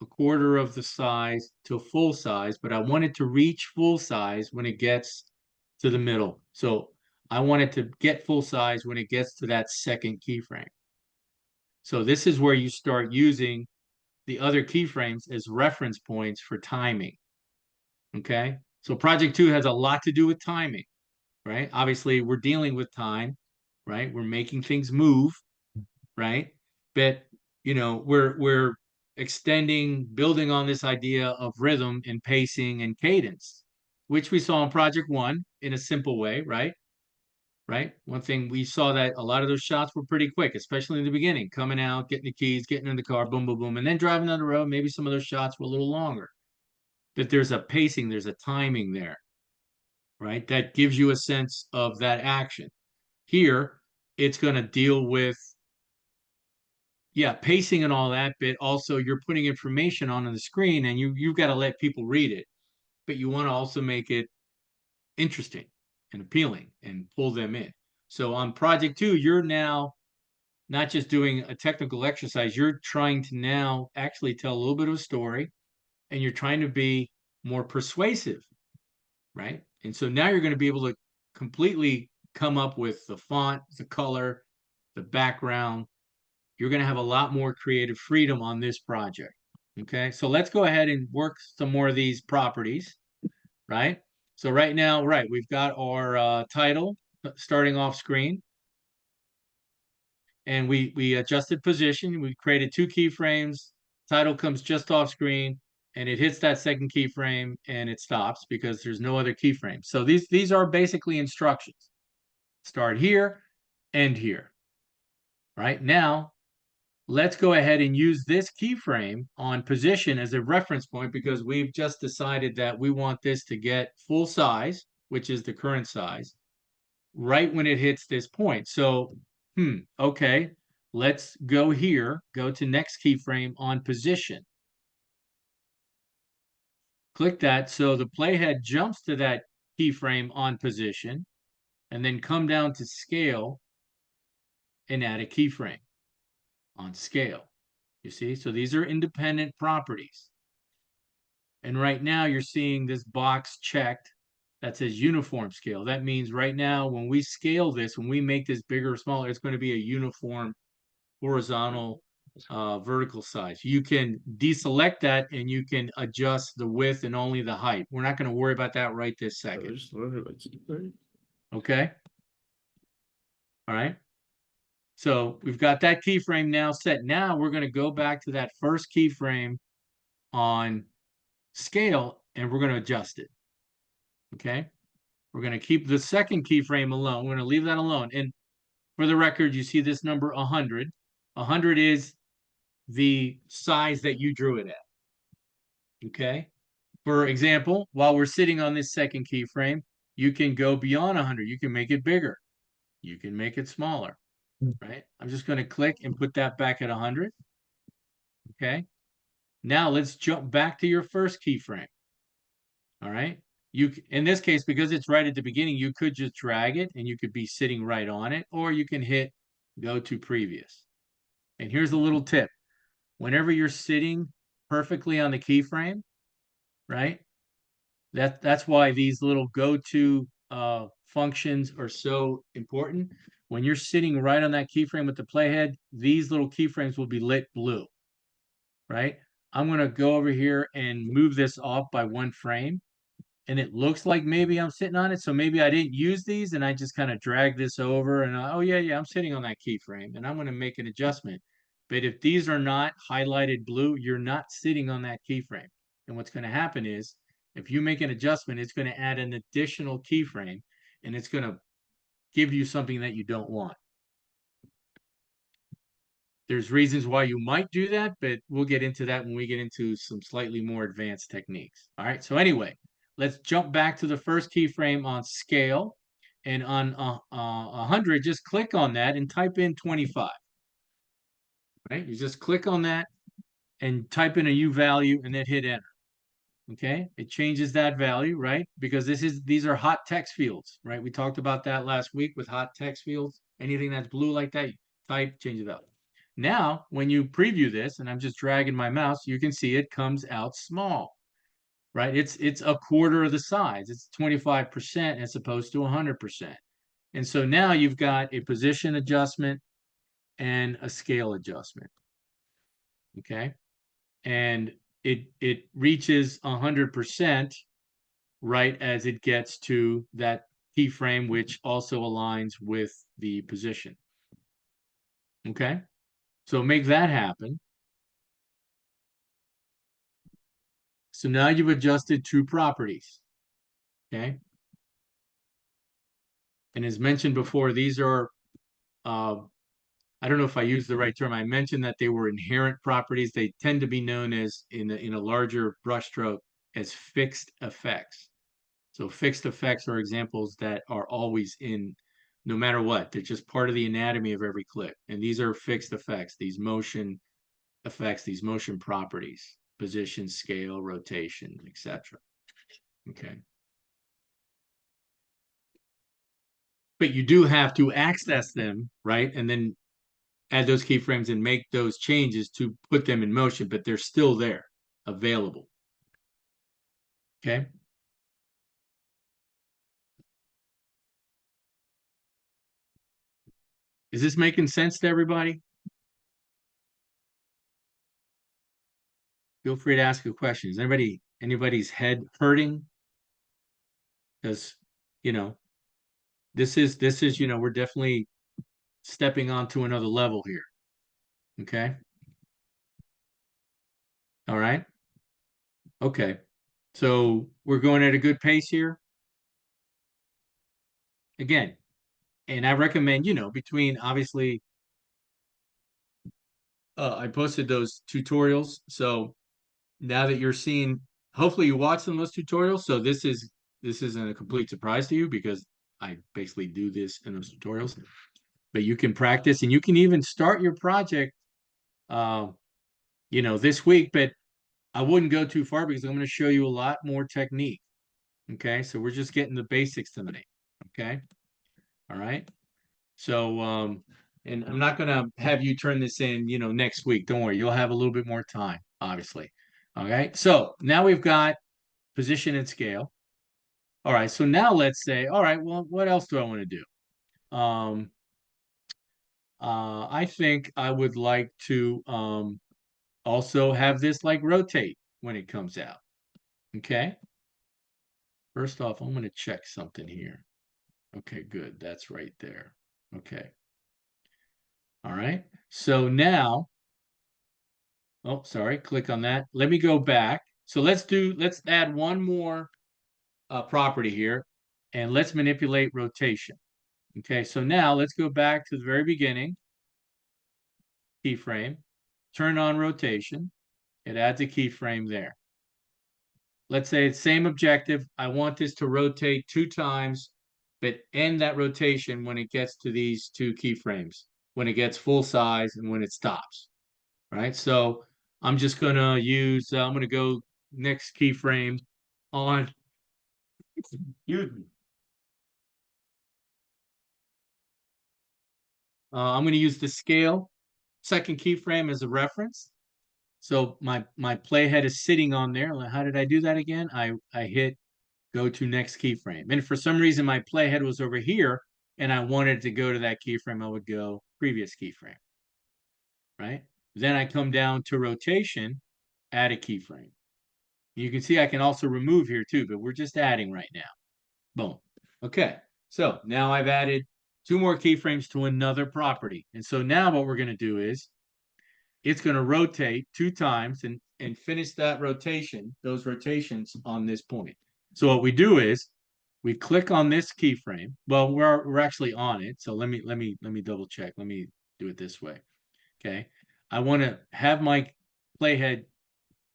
a quarter of the size to full size, but I want it to reach full size when it gets to the middle. So I want it to get full size when it gets to that second keyframe. So this is where you start using the other keyframes as reference points for timing. Okay. So project 2 has a lot to do with timing, right? Obviously, we're dealing with time, right? We're making things move, right? But we're extending, building on this idea of rhythm and pacing and cadence, which we saw in project 1 in a simple way, right? Right. One thing we saw that a lot of those shots were pretty quick, especially in the beginning, coming out, getting the keys, getting in the car, boom, boom, boom, and then driving down the road. Maybe some of those shots were a little longer, but there's a pacing, there's a timing there, right? That gives you a sense of that action. Here, it's going to deal with, yeah, pacing and all that, but also you're putting information on the screen and you've got to let people read it, but you want to also make it interesting and appealing and pull them in. So on project 2, you're now not just doing a technical exercise, you're trying to now actually tell a little bit of a story and you're trying to be more persuasive, right? And so now you're going to be able to completely come up with the font, the color, the background. You're going to have a lot more creative freedom on this project. Okay, so let's go ahead and work some more of these properties, right? So right now, right, we've got our title starting off screen. And we adjusted position. We created 2 keyframes. Title comes just off screen, and it hits that second keyframe, and it stops because there's no other keyframe. So these are basically instructions. Start here, end here. Right now, let's go ahead and use this keyframe on position as a reference point because we've just decided that we want this to get full size, which is the current size, right when it hits this point. So, okay, let's go here, go to next keyframe on position. Click that so the playhead jumps to that keyframe on position, and then come down to scale and add a keyframe on scale. You see, so these are independent properties. And right now you're seeing this box checked that says uniform scale. That means right now when we scale this, when we make this bigger or smaller, it's going to be a uniform horizontal vertical size. You can deselect that and you can adjust the width and only the height. We're not going to worry about that right this second. Okay. All right. So we've got that keyframe now set. Now we're going to go back to that first keyframe on scale and we're going to adjust it. Okay. We're going to keep the second keyframe alone. We're going to leave that alone. And for the record, you see this number 100. 100 is the size that you drew it at. Okay. For example, while we're sitting on this second keyframe, you can go beyond 100. You can make it bigger. You can make it smaller, right? I'm just going to click and put that back at 100. Okay. Now let's jump back to your first keyframe. All right. In this case, because it's right at the beginning, you could just drag it and you could be sitting right on it, or you can hit go to previous. And here's a little tip. Whenever you're sitting perfectly on the keyframe, right? That's why these little go-to functions are so important. When you're sitting right on that keyframe with the playhead, these little keyframes will be lit blue, right? I'm going to go over here and move this off by 1 frame. And it looks like maybe I'm sitting on it. So maybe I didn't use these and I just kind of drag this over and oh yeah, I'm sitting on that keyframe and I'm going to make an adjustment. But if these are not highlighted blue, you're not sitting on that keyframe. And what's going to happen is if you make an adjustment, it's going to add an additional keyframe and it's going to give you something that you don't want. There's reasons why you might do that, but we'll get into that when we get into some slightly more advanced techniques. All right, so anyway, let's jump back to the first keyframe on scale, and on 100, just click on that and type in 25. Right, you just click on that and type in a U value and then hit enter. Okay, it changes that value, right? Because these are hot text fields, right? We talked about that last week with hot text fields. Anything that's blue like that, type, change it up. Now, when you preview this, and I'm just dragging my mouse, you can see it comes out small, right? It's a quarter of the size. It's 25% as opposed to 100%. And so now you've got a position adjustment and a scale adjustment. Okay, and it reaches 100% right as it gets to that keyframe, which also aligns with the position. Okay, so make that happen. So now you've adjusted two properties. Okay, and as mentioned before, these are I don't know if I used the right term. I mentioned that they were inherent properties. They tend to be known as, in a larger brushstroke, as fixed effects. So fixed effects are examples that are always in, no matter what. They're just part of the anatomy of every clip. And these are fixed effects, these motion effects, these motion properties, position, scale, rotation, etc. Okay. But you do have to access them, right? And then add those keyframes and make those changes to put them in motion, but they're still there, available. Okay. Is this making sense to everybody? Feel free to ask a question. Is anybody's head hurting? Because, you know, this is, we're definitely stepping onto another level here. Okay. All right. Okay. So we're going at a good pace here. Again, and I recommend, between, obviously, I posted those tutorials. So now that you're seeing, hopefully you watch some of those tutorials. So this isn't a complete surprise to you, because I basically do this in those tutorials. But you can practice, and you can even start your project, this week. But I wouldn't go too far, because I'm going to show you a lot more technique. Okay, so we're just getting the basics tonight. Okay, all right. So, and I'm not going to have you turn this in, next week. Don't worry, you'll have a little bit more time, obviously. Okay, so now we've got position and scale. All right, so now let's say, all right, well, what else do I want to do? I think I would like to also have this like rotate when it comes out. Okay. First off, I'm going to check something here. Okay, good. That's right there. Okay. All right. So now, oh, sorry, click on that. Let me go back. So let's add one more property here, and let's manipulate rotation. Okay, so now let's go back to the very beginning. Keyframe, turn on rotation. It adds a keyframe there. Let's say it's same objective. I want this to rotate 2 times, but end that rotation when it gets to these 2 keyframes, when it gets full size and when it stops. All right, so I'm just gonna use, I'm gonna go next keyframe on, excuse me. I'm gonna use the scale second keyframe as a reference. So my playhead is sitting on there. How did I do that again? I hit go to next keyframe. And for some reason, my playhead was over here and I wanted to go to that keyframe, I would go previous keyframe, right? Then I come down to rotation, add a keyframe. You can see I can also remove here too, but we're just adding right now. Boom. Okay, so now I've added 2 more keyframes to another property. And so now what we're going to do is it's going to rotate 2 times and finish that rotation, those rotations on this point. So what we do is we click on this keyframe. Well, we're actually on it. So let me double check. Let me do it this way. Okay. I want to have my playhead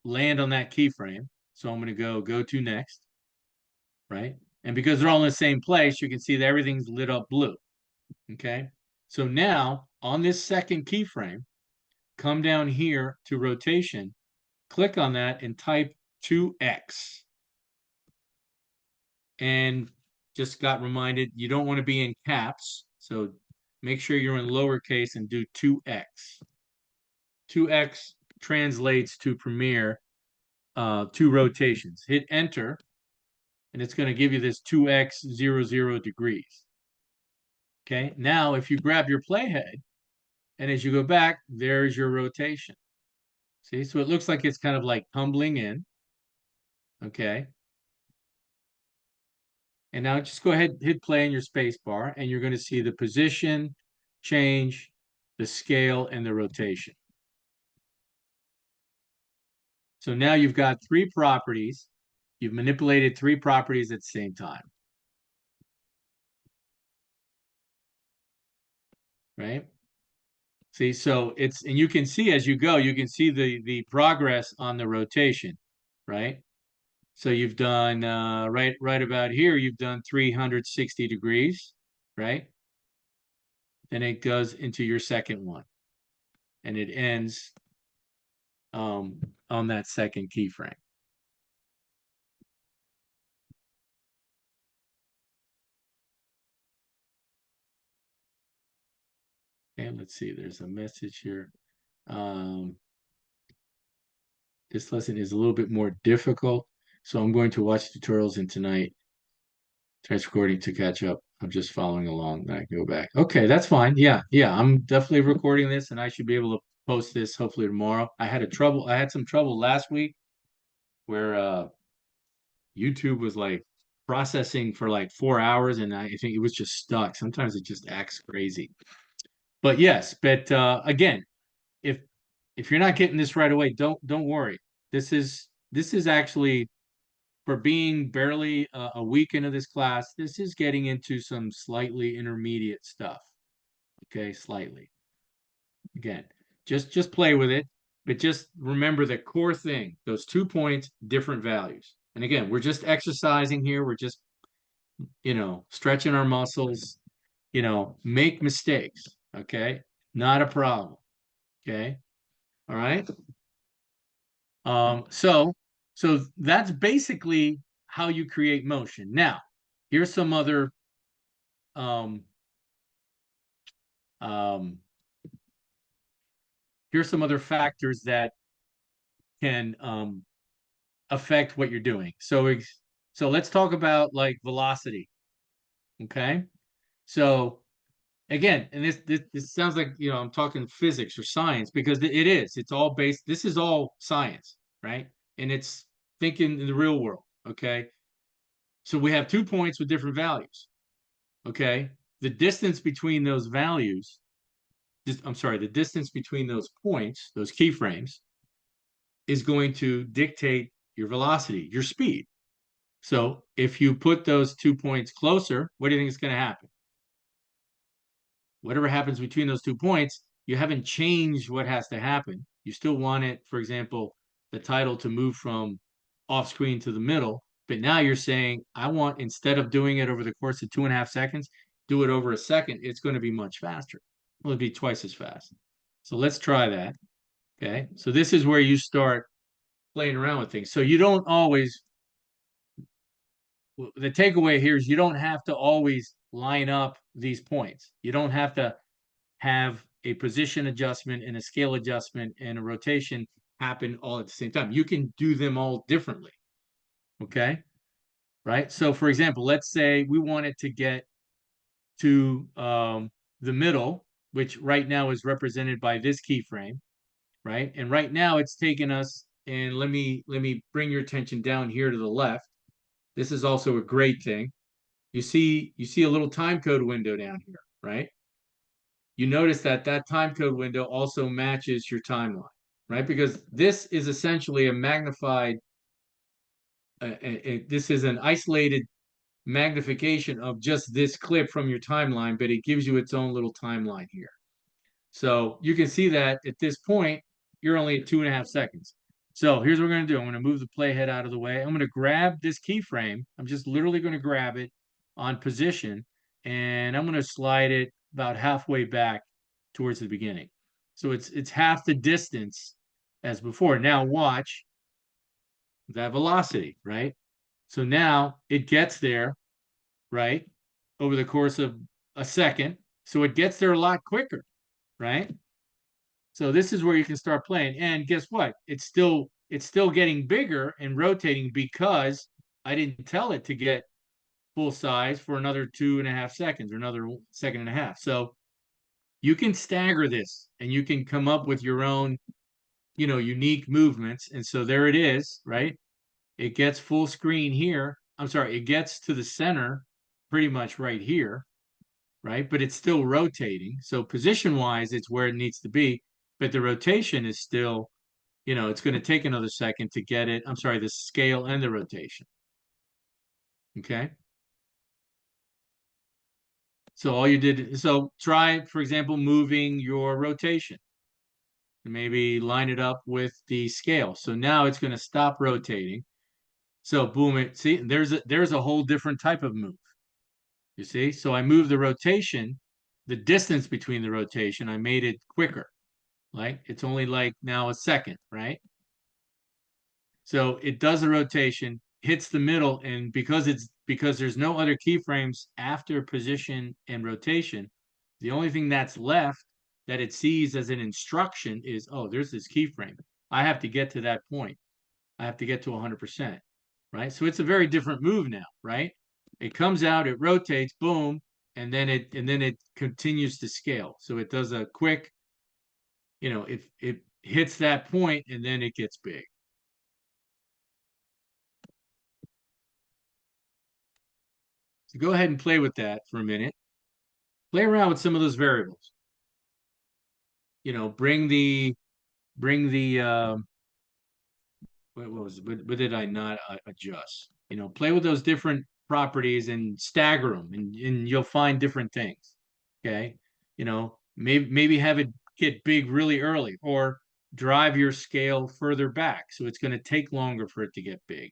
land on that keyframe. So I'm going to go to next, right? And because they're all in the same place, you can see that everything's lit up blue. Okay. So now on this second keyframe, come down here to rotation, click on that and type 2x. And just got reminded you don't want to be in caps. So make sure you're in lowercase and do 2x. 2x translates to Premiere 2 rotations. Hit enter, and it's going to give you this 2x 00 degrees. Okay, now if you grab your playhead, and as you go back, there's your rotation. See, so it looks like it's kind of like tumbling in. Okay. And now just go ahead, hit play in your space bar, and you're going to see the position change, the scale, and the rotation. So now you've got 3 properties. You've manipulated 3 properties at the same time. Right? See, so it's, and you can see as you go, you can see the progress on the rotation, right? So you've done right about here, you've done 360 degrees, right? Then it goes into your second one, and it ends on that second keyframe. And let's see, there's a message here. This lesson is a little bit more difficult, so I'm going to watch tutorials and tonight try recording to catch up. I'm just following along. I go back. Okay, that's fine. Yeah, I'm definitely recording this, and I should be able to post this hopefully tomorrow. I had some trouble last week where YouTube was like processing for like 4 hours, and I think it was just stuck. Sometimes it just acts crazy. But yes, but again, if you're not getting this right away, don't worry. This is actually, for being barely a week into this class, this is getting into some slightly intermediate stuff. Okay, slightly. Again, just play with it, but just remember the core thing, those 2 points, different values. And again, we're just exercising here. We're just, stretching our muscles, make mistakes. Okay, not a problem. Okay, all right. So that's basically how you create motion. Now, here's some other um, um, factors that can affect what you're doing. So let's talk about like velocity. Okay. So again, and this sounds like, I'm talking physics or science, because it is. It's all based. This is all science, right? And it's thinking in the real world. Okay. So we have 2 points with different values. Okay. The distance between those values, the distance between those points, those keyframes, is going to dictate your velocity, your speed. So if you put those 2 points closer, what do you think is going to happen? Whatever happens between those 2 points, you haven't changed what has to happen. You still want it, for example, the title to move from off screen to the middle. But now you're saying, I want, instead of doing it over the course of 2.5 seconds, do it over a second. It's going to be much faster. It'll be twice as fast. So let's try that. Okay. So this is where you start playing around with things. So you don't always, the takeaway here is you don't have to always line up these points. You don't have to have a position adjustment and a scale adjustment and a rotation happen all at the same time. You can do them all differently. Okay. Right. So for example, let's say we wanted to get to the middle, which right now is represented by this keyframe, right? And right now it's taken us, and let me bring your attention down here to the left. This is also a great thing. You see a little time code window down here, right? You notice that time code window also matches your timeline, right? Because this is essentially a magnified, this is an isolated magnification of just this clip from your timeline, but it gives you its own little timeline here. So you can see that at this point, you're only at 2.5 seconds. So here's what we're going to do. I'm going to move the playhead out of the way. I'm going to grab this keyframe. I'm just literally going to grab it on position, and I'm going to slide it about halfway back towards the beginning. So it's half the distance as before. Now watch that velocity, right? So now it gets there, right, over the course of a second. So it gets there a lot quicker, right? So this is where you can start playing. And guess what? It's still getting bigger and rotating because I didn't tell it to get full size for another 2.5 seconds or another second and a half. So you can stagger this and you can come up with your own, unique movements. And so there it is, right? It gets full screen here. I'm sorry, it gets to the center pretty much right here, right? But it's still rotating. So position wise, it's where it needs to be. But the rotation is still, it's going to take another second to get it. I'm sorry, the scale and the rotation. Okay. So all you did, so try, for example, moving your rotation. Maybe line it up with the scale. So now it's going to stop rotating. So boom, see, there's a whole different type of move. You see? So I moved the rotation, the distance between the rotation, I made it quicker. Like it's only like now a second, right? So it does a rotation, hits the middle, and because there's no other keyframes after position and rotation, the only thing that's left that it sees as an instruction is, oh, there's this keyframe. I have to get to that point. I have to get to 100%, right? So it's a very different move now, right? It comes out, it rotates, boom, and then it continues to scale. So it does a quick, if it hits that point and then it gets big. So go ahead and play with that for a minute. Play around with some of those variables. Bring the what did I not adjust? Play with those different properties and stagger them, and you'll find different things. Okay, maybe have it get big really early, or drive your scale further back, so it's going to take longer for it to get big.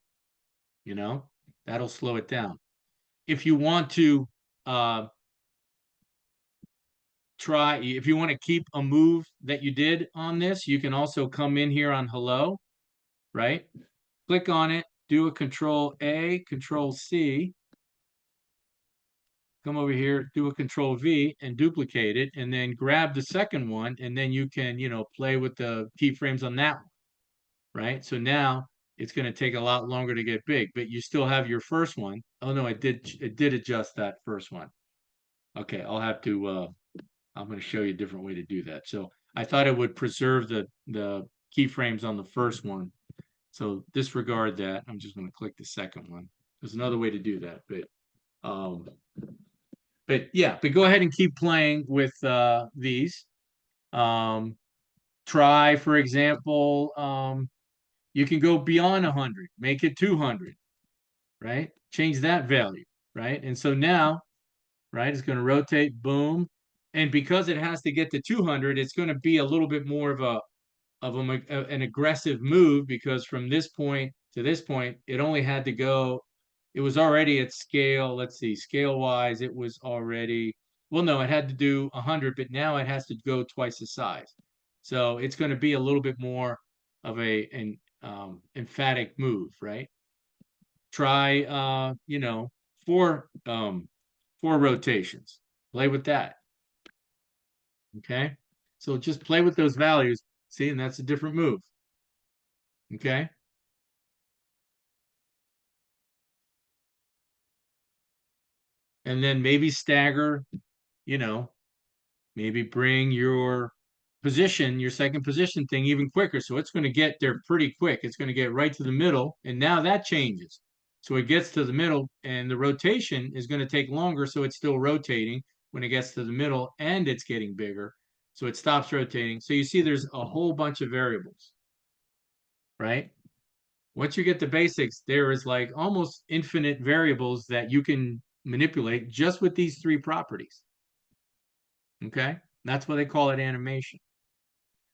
That'll slow it down. If you want to uh, if you want to keep a move that you did on this, you can also come in here on hello, right? Click on it, do a control A, control C, come over here, do a control V and duplicate it, and then grab the second one, and then you can, play with the keyframes on that one, right? So now it's going to take a lot longer to get big, but you still have your first one. Oh no, it did adjust that first one. Okay, I'm going to show you a different way to do that. So I thought it would preserve the keyframes on the first one. So disregard that. I'm just going to click the second one. There's another way to do that, but yeah, but go ahead and keep playing with these. Try, for example, you can go beyond 100, make it 200, right? Change that value, right? And so now, right, it's going to rotate, boom. And because it has to get to 200, it's going to be a little bit more an aggressive move, because from this point to this point, it only had to go, it was already at scale. Let's see, scale wise, it was already, well, no, it had to do 100, but now it has to go twice the size. So it's going to be a little bit more of an emphatic move, right? Try, four rotations. Play with that. Okay. So just play with those values. See, and that's a different move. Okay. And then maybe stagger, you know, maybe bring your second position thing even quicker. So it's going to get there pretty quick. It's going to get right to the middle. And now that changes. So it gets to the middle, and the rotation is going to take longer. So it's still rotating when it gets to the middle, and it's getting bigger. So it stops rotating. So you see there's a whole bunch of variables, right? once you get the basics, there is like almost infinite variables that you can manipulate just with these three properties. Okay, that's why they call it animation.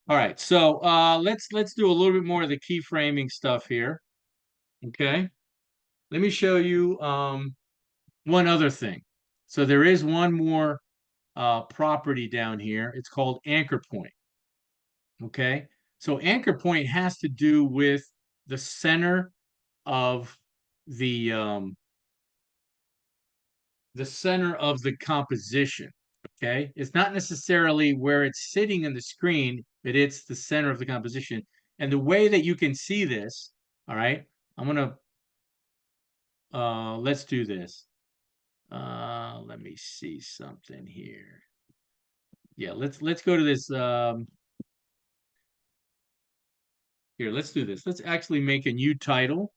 All right, so let's do a little bit more of the keyframing stuff here. Okay, let me show you one other thing. So there is one more property down here. It's called anchor point. Okay, so anchor point has to do with the center of the center of the composition. Okay, it's not necessarily where it's sitting in the screen, but it's the center of the composition. And the way that you can see this, all right, I'm gonna let's do this. Let me see something here. Yeah, let's go to this. Here, let's do this. Let's actually make a new title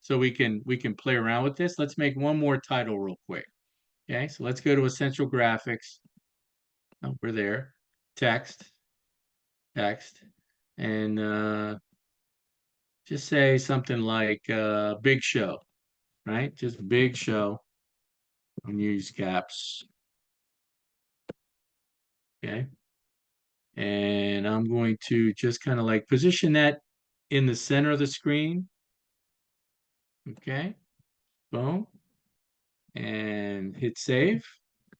so we can play around with this. Let's make one more title real quick. Okay, so let's go to Essential Graphics. Oh, we're there. Text, text, and just say something like Big Show, right? Just Big Show. And use caps. Okay. And I'm going to just kind of like position that in the center of the screen. Okay. Boom. And hit save,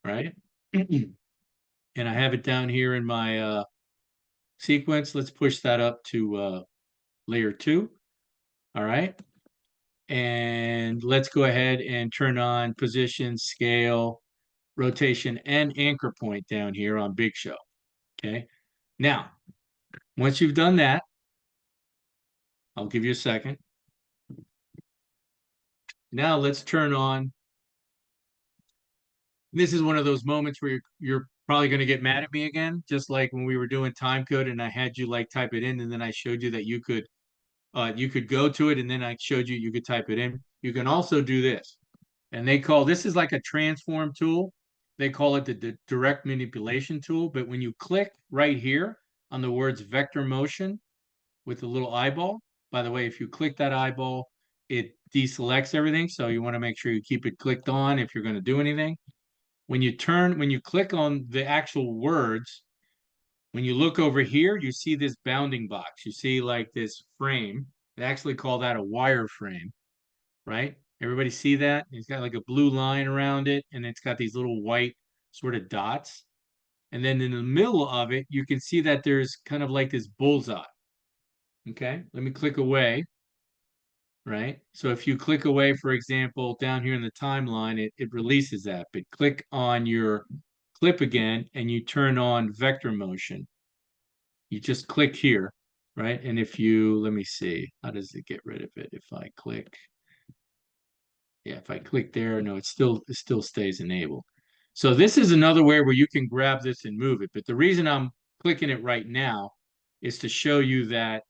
right? And I have it down here in my sequence. Let's push that up to layer 2. All right. And let's go ahead and turn on position, scale, rotation, and anchor point down here on Big Show. Okay. Now, once you've done that, I'll give you a second. Now let's turn on. This is one of those moments where you're probably going to get mad at me again, just like when we were doing time code and I had you like type it in and then I showed you that you could go to it and then I showed you could type it in. You can also do this. And this is like a transform tool. They call it the direct manipulation tool. But when you click right here on the words vector motion with the little eyeball, by the way, if you click that eyeball, it deselects everything. So you want to make sure you keep it clicked on if you're going to do anything. When you click on the actual words, when you look over here, you see this bounding box. You see like this frame. They actually call that a wireframe, right? Everybody see that? It's got like a blue line around it, and it's got these little white sort of dots. And then in the middle of it, you can see that there's kind of like this bullseye. Okay, let me click away, right? So if you click away, for example, down here in the timeline, it releases that. But click on your clip again, and you turn on vector motion. You just click here, right? And if you, let me see, how does it get rid of it? If I click, yeah, if I click there, no, it still stays enabled. So this is another way where you can grab this and move it. But the reason I'm clicking it right now is to show you that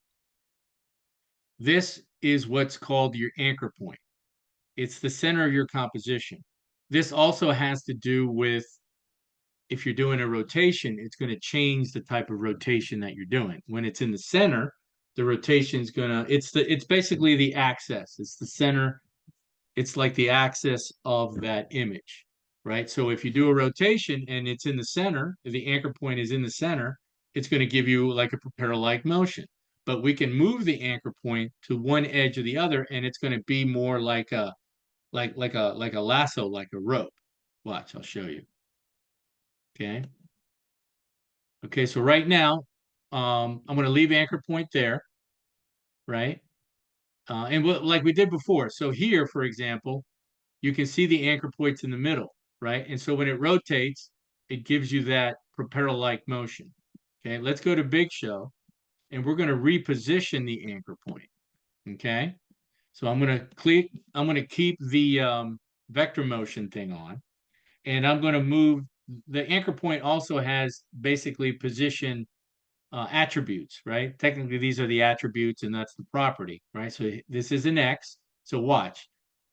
this is what's called your anchor point. It's the center of your composition. This also has to do with if you're doing a rotation, it's going to change the type of rotation that you're doing. When it's in the center, the rotation is it's basically the axis. It's the center. It's like the axis of that image, right? So if you do a rotation and it's in the center, the anchor point is in the center, it's going to give you like a propeller-like motion. But we can move the anchor point to one edge or the other, and it's going to be more like a lasso, like a rope. Watch, I'll show you. Okay. Okay, so right now, I'm going to leave anchor point there, right? Like we did before. So here, for example, you can see the anchor points in the middle, right? And so when it rotates, it gives you that propeller-like motion. Okay, let's go to Big Show, and we're going to reposition the anchor point. Okay, so I'm going to keep the vector motion thing on, and I'm going to move. The anchor point also has basically position attributes, right? Technically, these are the attributes, and that's the property, right? So this is an X. So watch.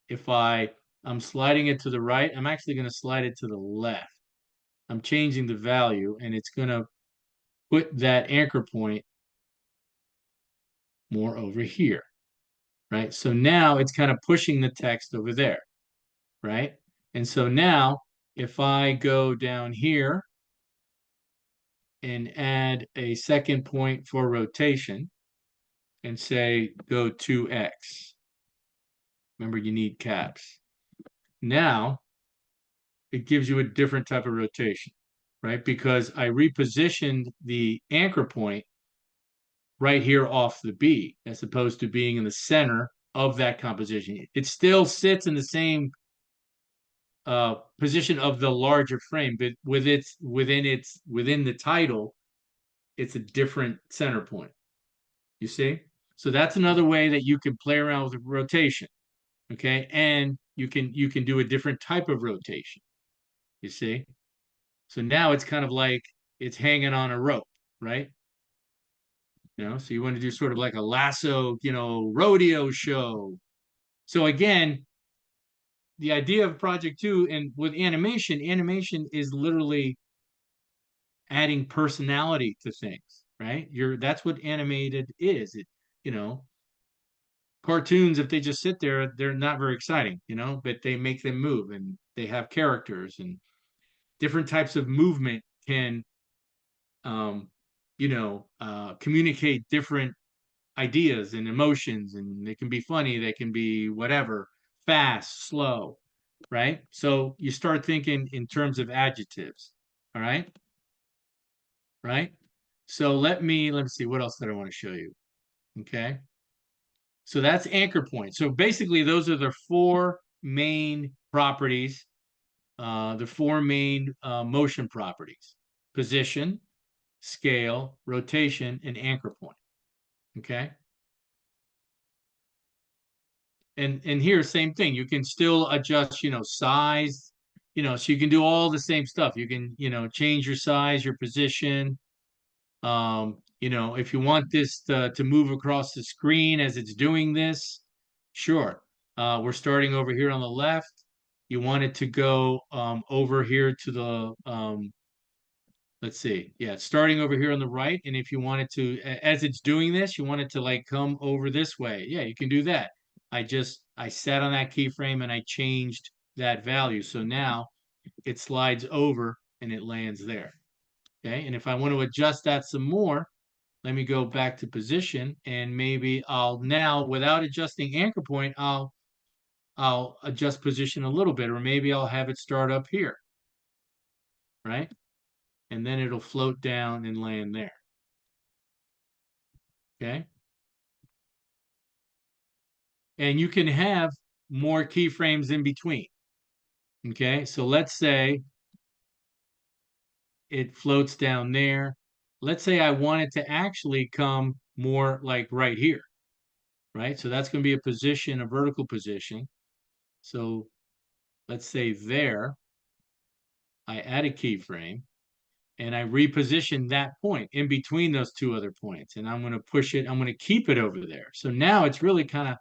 If I'm sliding it to the right, I'm actually going to slide it to the left. I'm changing the value, and it's going to put that anchor point more over here, right? So now it's kind of pushing the text over there, right? And so now if I go down here and add a second point for rotation and say go 2x, remember you need caps. Now it gives you a different type of rotation, right? Because I repositioned the anchor point right here off the B, as opposed to being in the center of that composition. It still sits in the same position of the larger frame, but within the title, it's a different center point. You see? So that's another way that you can play around with rotation. Okay, and you can do a different type of rotation. You see? So now it's kind of like it's hanging on a rope, right? So you want to do sort of like a lasso, rodeo show. So again, the idea of Project 2 and with animation is literally adding personality to things, right? That's what animated is. You know, cartoons, if they just sit there, they're not very exciting, but they make them move and they have characters and different types of movement can communicate different ideas and emotions, and they can be funny, they can be whatever, fast, slow, right? So you start thinking in terms of adjectives, all right? Right? So let me see what else did I want to show you. Okay. So that's anchor point. So basically those are the four main properties, the four main motion properties: position, scale, rotation, and anchor point. Okay. And here, same thing. You can still adjust, size, so you can do all the same stuff. You can, change your size, your position. If you want this to move across the screen as it's doing this, sure. We're starting over here on the left. You want it to go over here to the let's see. Yeah, it's starting over here on the right. And if you want it to, as it's doing this, you want it to like come over this way. Yeah, you can do that. I sat on that keyframe and I changed that value. So now it slides over and it lands there. Okay. And if I want to adjust that some more, let me go back to position and maybe I'll now, without adjusting anchor point, I'll adjust position a little bit, or maybe I'll have it start up here, right? And then it'll float down and land there. Okay. And you can have more keyframes in between. Okay. So let's say it floats down there. Let's say I want it to actually come more like right here, right? So that's going to be a position, a vertical position. So let's say there, I add a keyframe and I reposition that point in between those two other points. And I'm going to push it, I'm going to keep it over there. So now it's really kind of,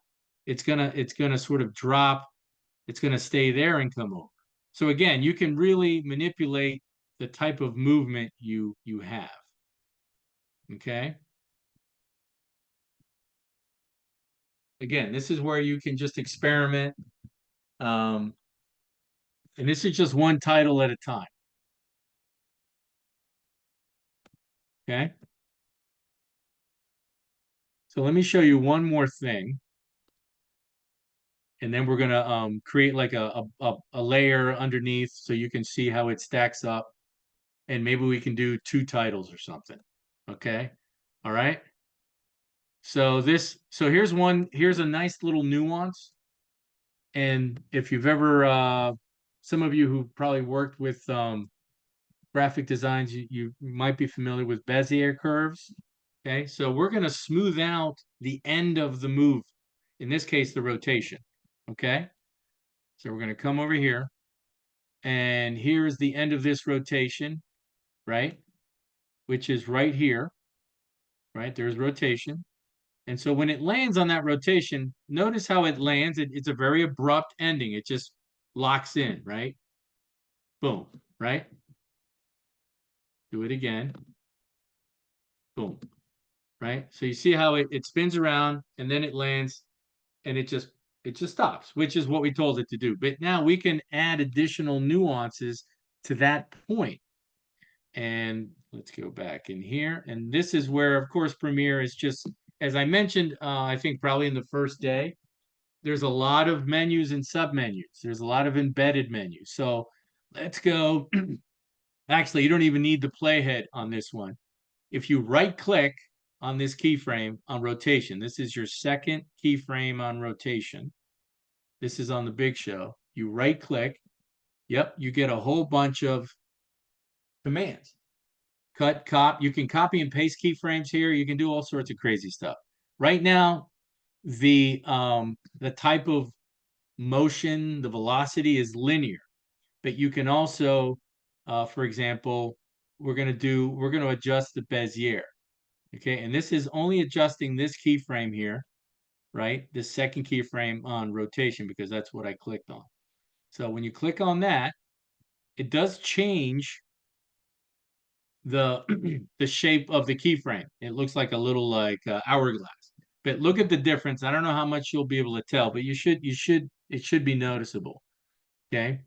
it's gonna sort of drop, it's gonna stay there and come over. So again, you can really manipulate the type of movement you have. Okay. Again, this is where you can just experiment. And this is just one title at a time. Okay. So let me show you one more thing. And then we're gonna create like a layer underneath so you can see how it stacks up. And maybe we can do two titles or something. Okay. All right. So here's a nice little nuance. And if you've ever, some of you who probably worked with graphic designs, you might be familiar with Bezier curves. Okay, so we're going to smooth out the end of the move, in this case, the rotation. Okay, so we're going to come over here, and here's the end of this rotation, right? Which is right here, right? There's rotation. And so when it lands on that rotation, notice how it lands. It's a very abrupt ending. It just locks in, right? Boom, right? Do it again. Boom, right? So you see how it spins around and then it lands. and it just stops, which is what we told it to do. But now we can add additional nuances to that point. And let's go back in here. And this is where, of course, Premiere is just, as I mentioned, I think probably in the first day, there's a lot of menus and submenus. There's a lot of embedded menus. So let's go. Actually, you don't even need the playhead on this one. If you right click on this keyframe on rotation, this is your second keyframe on rotation. This is on the big show. You right click. Yep, you get a whole bunch of commands. You can copy and paste keyframes here. You can do all sorts of crazy stuff. Right now, the type of motion, the velocity is linear, but you can also, for example, we're going to adjust the Bezier. Okay, and this is only adjusting this keyframe here, right? This second keyframe on rotation, because that's what I clicked on. So when you click on that, it does change the the shape of the keyframe. It looks like a little like hourglass. But look at the difference. I don't know how much you'll be able to tell, but it should be noticeable. Okay.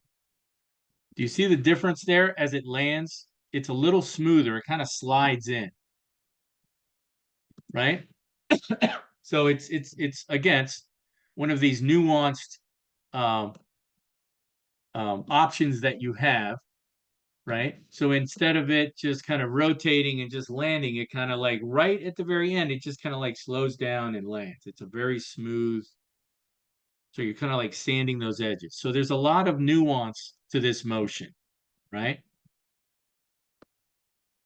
Do you see the difference there as it lands? It's a little smoother. It kind of slides in, right? So it's against one of these nuanced um, options that you have, right? So instead of it just kind of rotating and just landing, it kind of like right at the very end, it just kind of like slows down and lands. It's a very smooth. So you're kind of like sanding those edges. So there's a lot of nuance to this motion, right?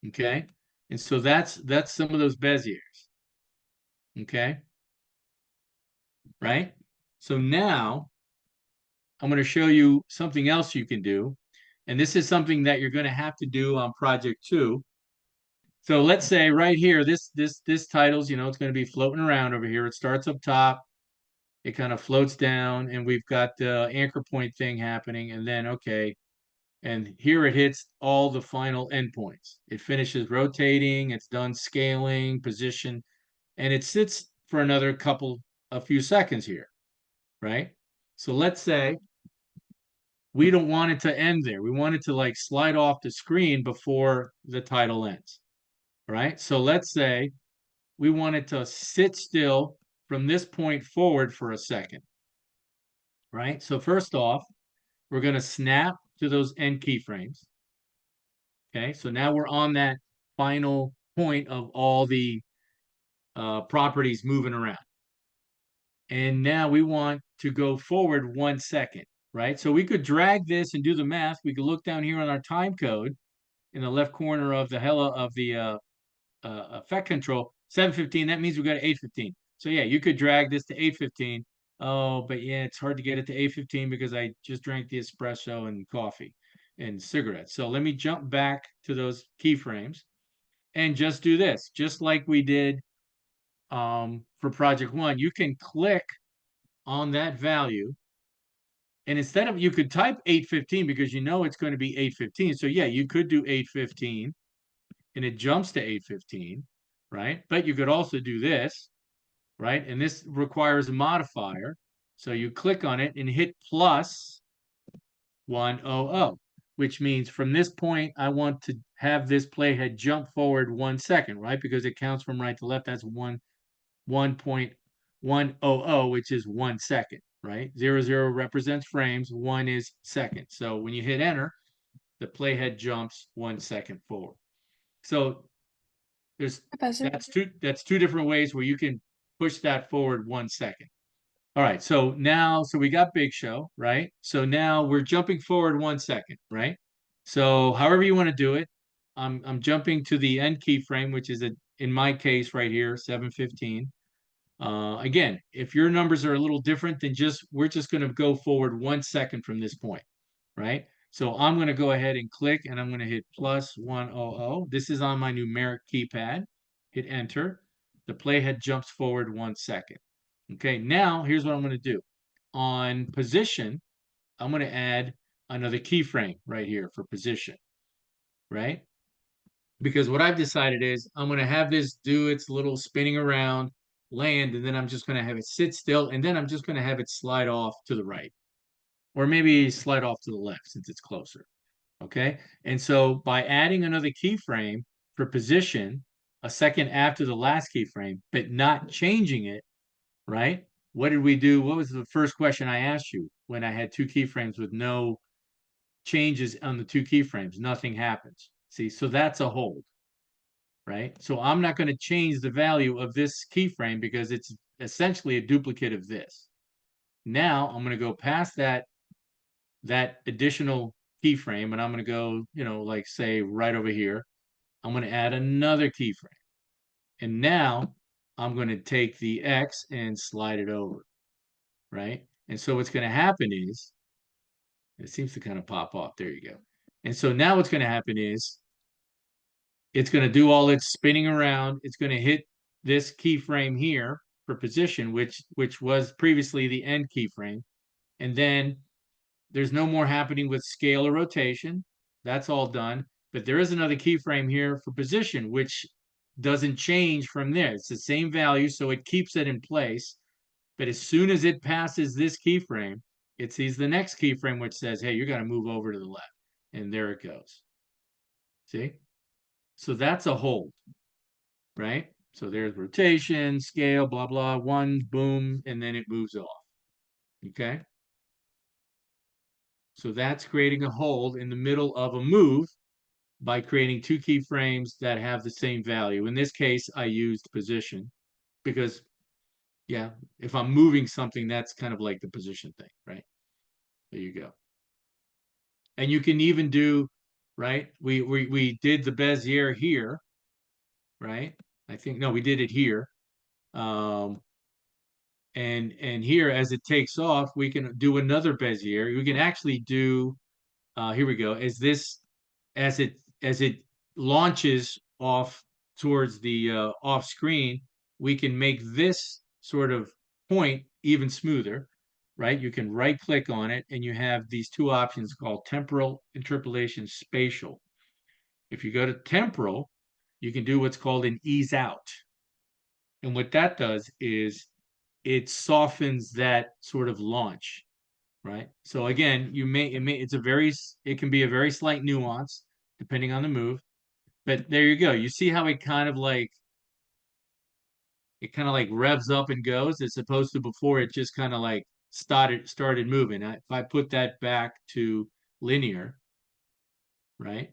Okay. And so that's some of those Beziers. Okay. Right. So now I'm going to show you something else you can do. And this is something that you're going to have to do on project 2. So let's say right here, this title's, it's going to be floating around over here. It starts up top, it kind of floats down, and we've got the anchor point thing happening, and then okay, and here it hits all the final endpoints. It finishes rotating, it's done scaling, position, and it sits for a few seconds here, right? So let's say we don't want it to end there. We want it to like slide off the screen before the title ends, right? So let's say we want it to sit still from this point forward for a second, right? So first off, we're going to snap to those end keyframes. Okay, so now we're on that final point of all the properties moving around. And now we want to go forward 1 second, right? So we could drag this and do the math. We could look down here on our time code in the left corner of the effect control, 7:15. That means we got to 8:15. So yeah, you could drag this to 8:15. Oh, but yeah, it's hard to get it to 8:15 because I just drank the espresso and coffee and cigarettes. So let me jump back to those keyframes and just do this, just like we did for project 1. You can click on that value, and instead of, you could type 8:15 because it's going to be 8:15. So yeah, you could do 8:15 and it jumps to 8:15, right? But you could also do this, right? And this requires a modifier. So you click on it and hit plus 100, which means from this point, I want to have this playhead jump forward 1 second, right? Because it counts from right to left. That's 1.100, which is 1 second, right? 00 represents frames, 1 is seconds. So when you hit enter, the playhead jumps 1 second forward. So that's two different ways where you can push that forward 1 second. All right, so we got Big Show, right? So now we're jumping forward 1 second, right? So however you want to do it, I'm jumping to the end keyframe, which is in my case right here, 7:15. Again, if your numbers are a little different, then we're just going to go forward 1 second from this point, right? So I'm going to go ahead and click, and I'm going to hit plus 100. This is on my numeric keypad. Hit enter. The playhead jumps forward 1 second. Okay, now here's what I'm going to do. On position, I'm going to add another keyframe right here for position, right? Because what I've decided is I'm going to have this do its little spinning around land, and then I'm just going to have it sit still, and then I'm just going to have it slide off to the right, or maybe slide off to the left since it's closer. Okay. And so by adding another keyframe for position, a second after the last keyframe, but not changing it, right? What did we do? What was the first question I asked you when I had two keyframes with no changes on the two keyframes? Nothing happens. See, so that's a hold, right? So I'm not going to change the value of this keyframe because it's essentially a duplicate of this. Now I'm going to go past that additional keyframe, and I'm going to go, like say right over here. I'm going to add another keyframe. And now I'm going to take the X and slide it over, right? And so what's going to happen is, it seems to kind of pop off. There you go. And so now what's going to happen is, it's going to do all its spinning around. It's going to hit this keyframe here for position, which was previously the end keyframe. And then there's no more happening with scale or rotation. That's all done. But there is another keyframe here for position, which doesn't change from there. It's the same value, so it keeps it in place. But as soon as it passes this keyframe, it sees the next keyframe, which says, hey, you're going to move over to the left. And there it goes. See? So that's a hold, right? So there's rotation, scale, blah, blah, one, boom, and then it moves off. Okay? So that's creating a hold in the middle of a move by creating two keyframes that have the same value. In this case, I used position because, yeah, if I'm moving something, that's kind of like the position thing, right? There you go. And you can even do, right? We did the Bezier here, right? I think, no, we did it here. And here, as it takes off, we can do another Bezier. We can actually do, here we go, as it launches off towards the off screen, we can make this sort of point even smoother, right? You can right click on it and you have these two options called temporal, interpolation, spatial. If you go to temporal, you can do what's called an ease out. And what that does is it softens that sort of launch, right? So again, it can be a very slight nuance depending on the move, but there you go. You see how it kind of like revs up and goes as opposed to before it just kind of like started moving. If I put that back to linear, right?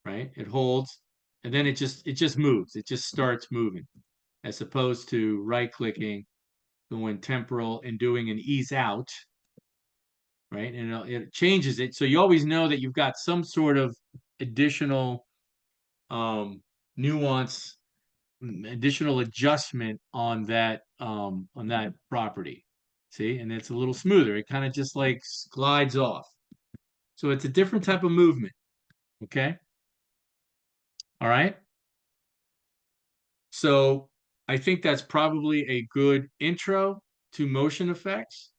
Right? It holds and then it just moves. It just starts moving as opposed to right clicking, going temporal and doing an ease out, right? And it changes it. So you always know that you've got some sort of additional nuance, additional adjustment on that property. See, and it's a little smoother. It kind of just like glides off. So it's a different type of movement. Okay. All right. So I think that's probably a good intro to motion effects.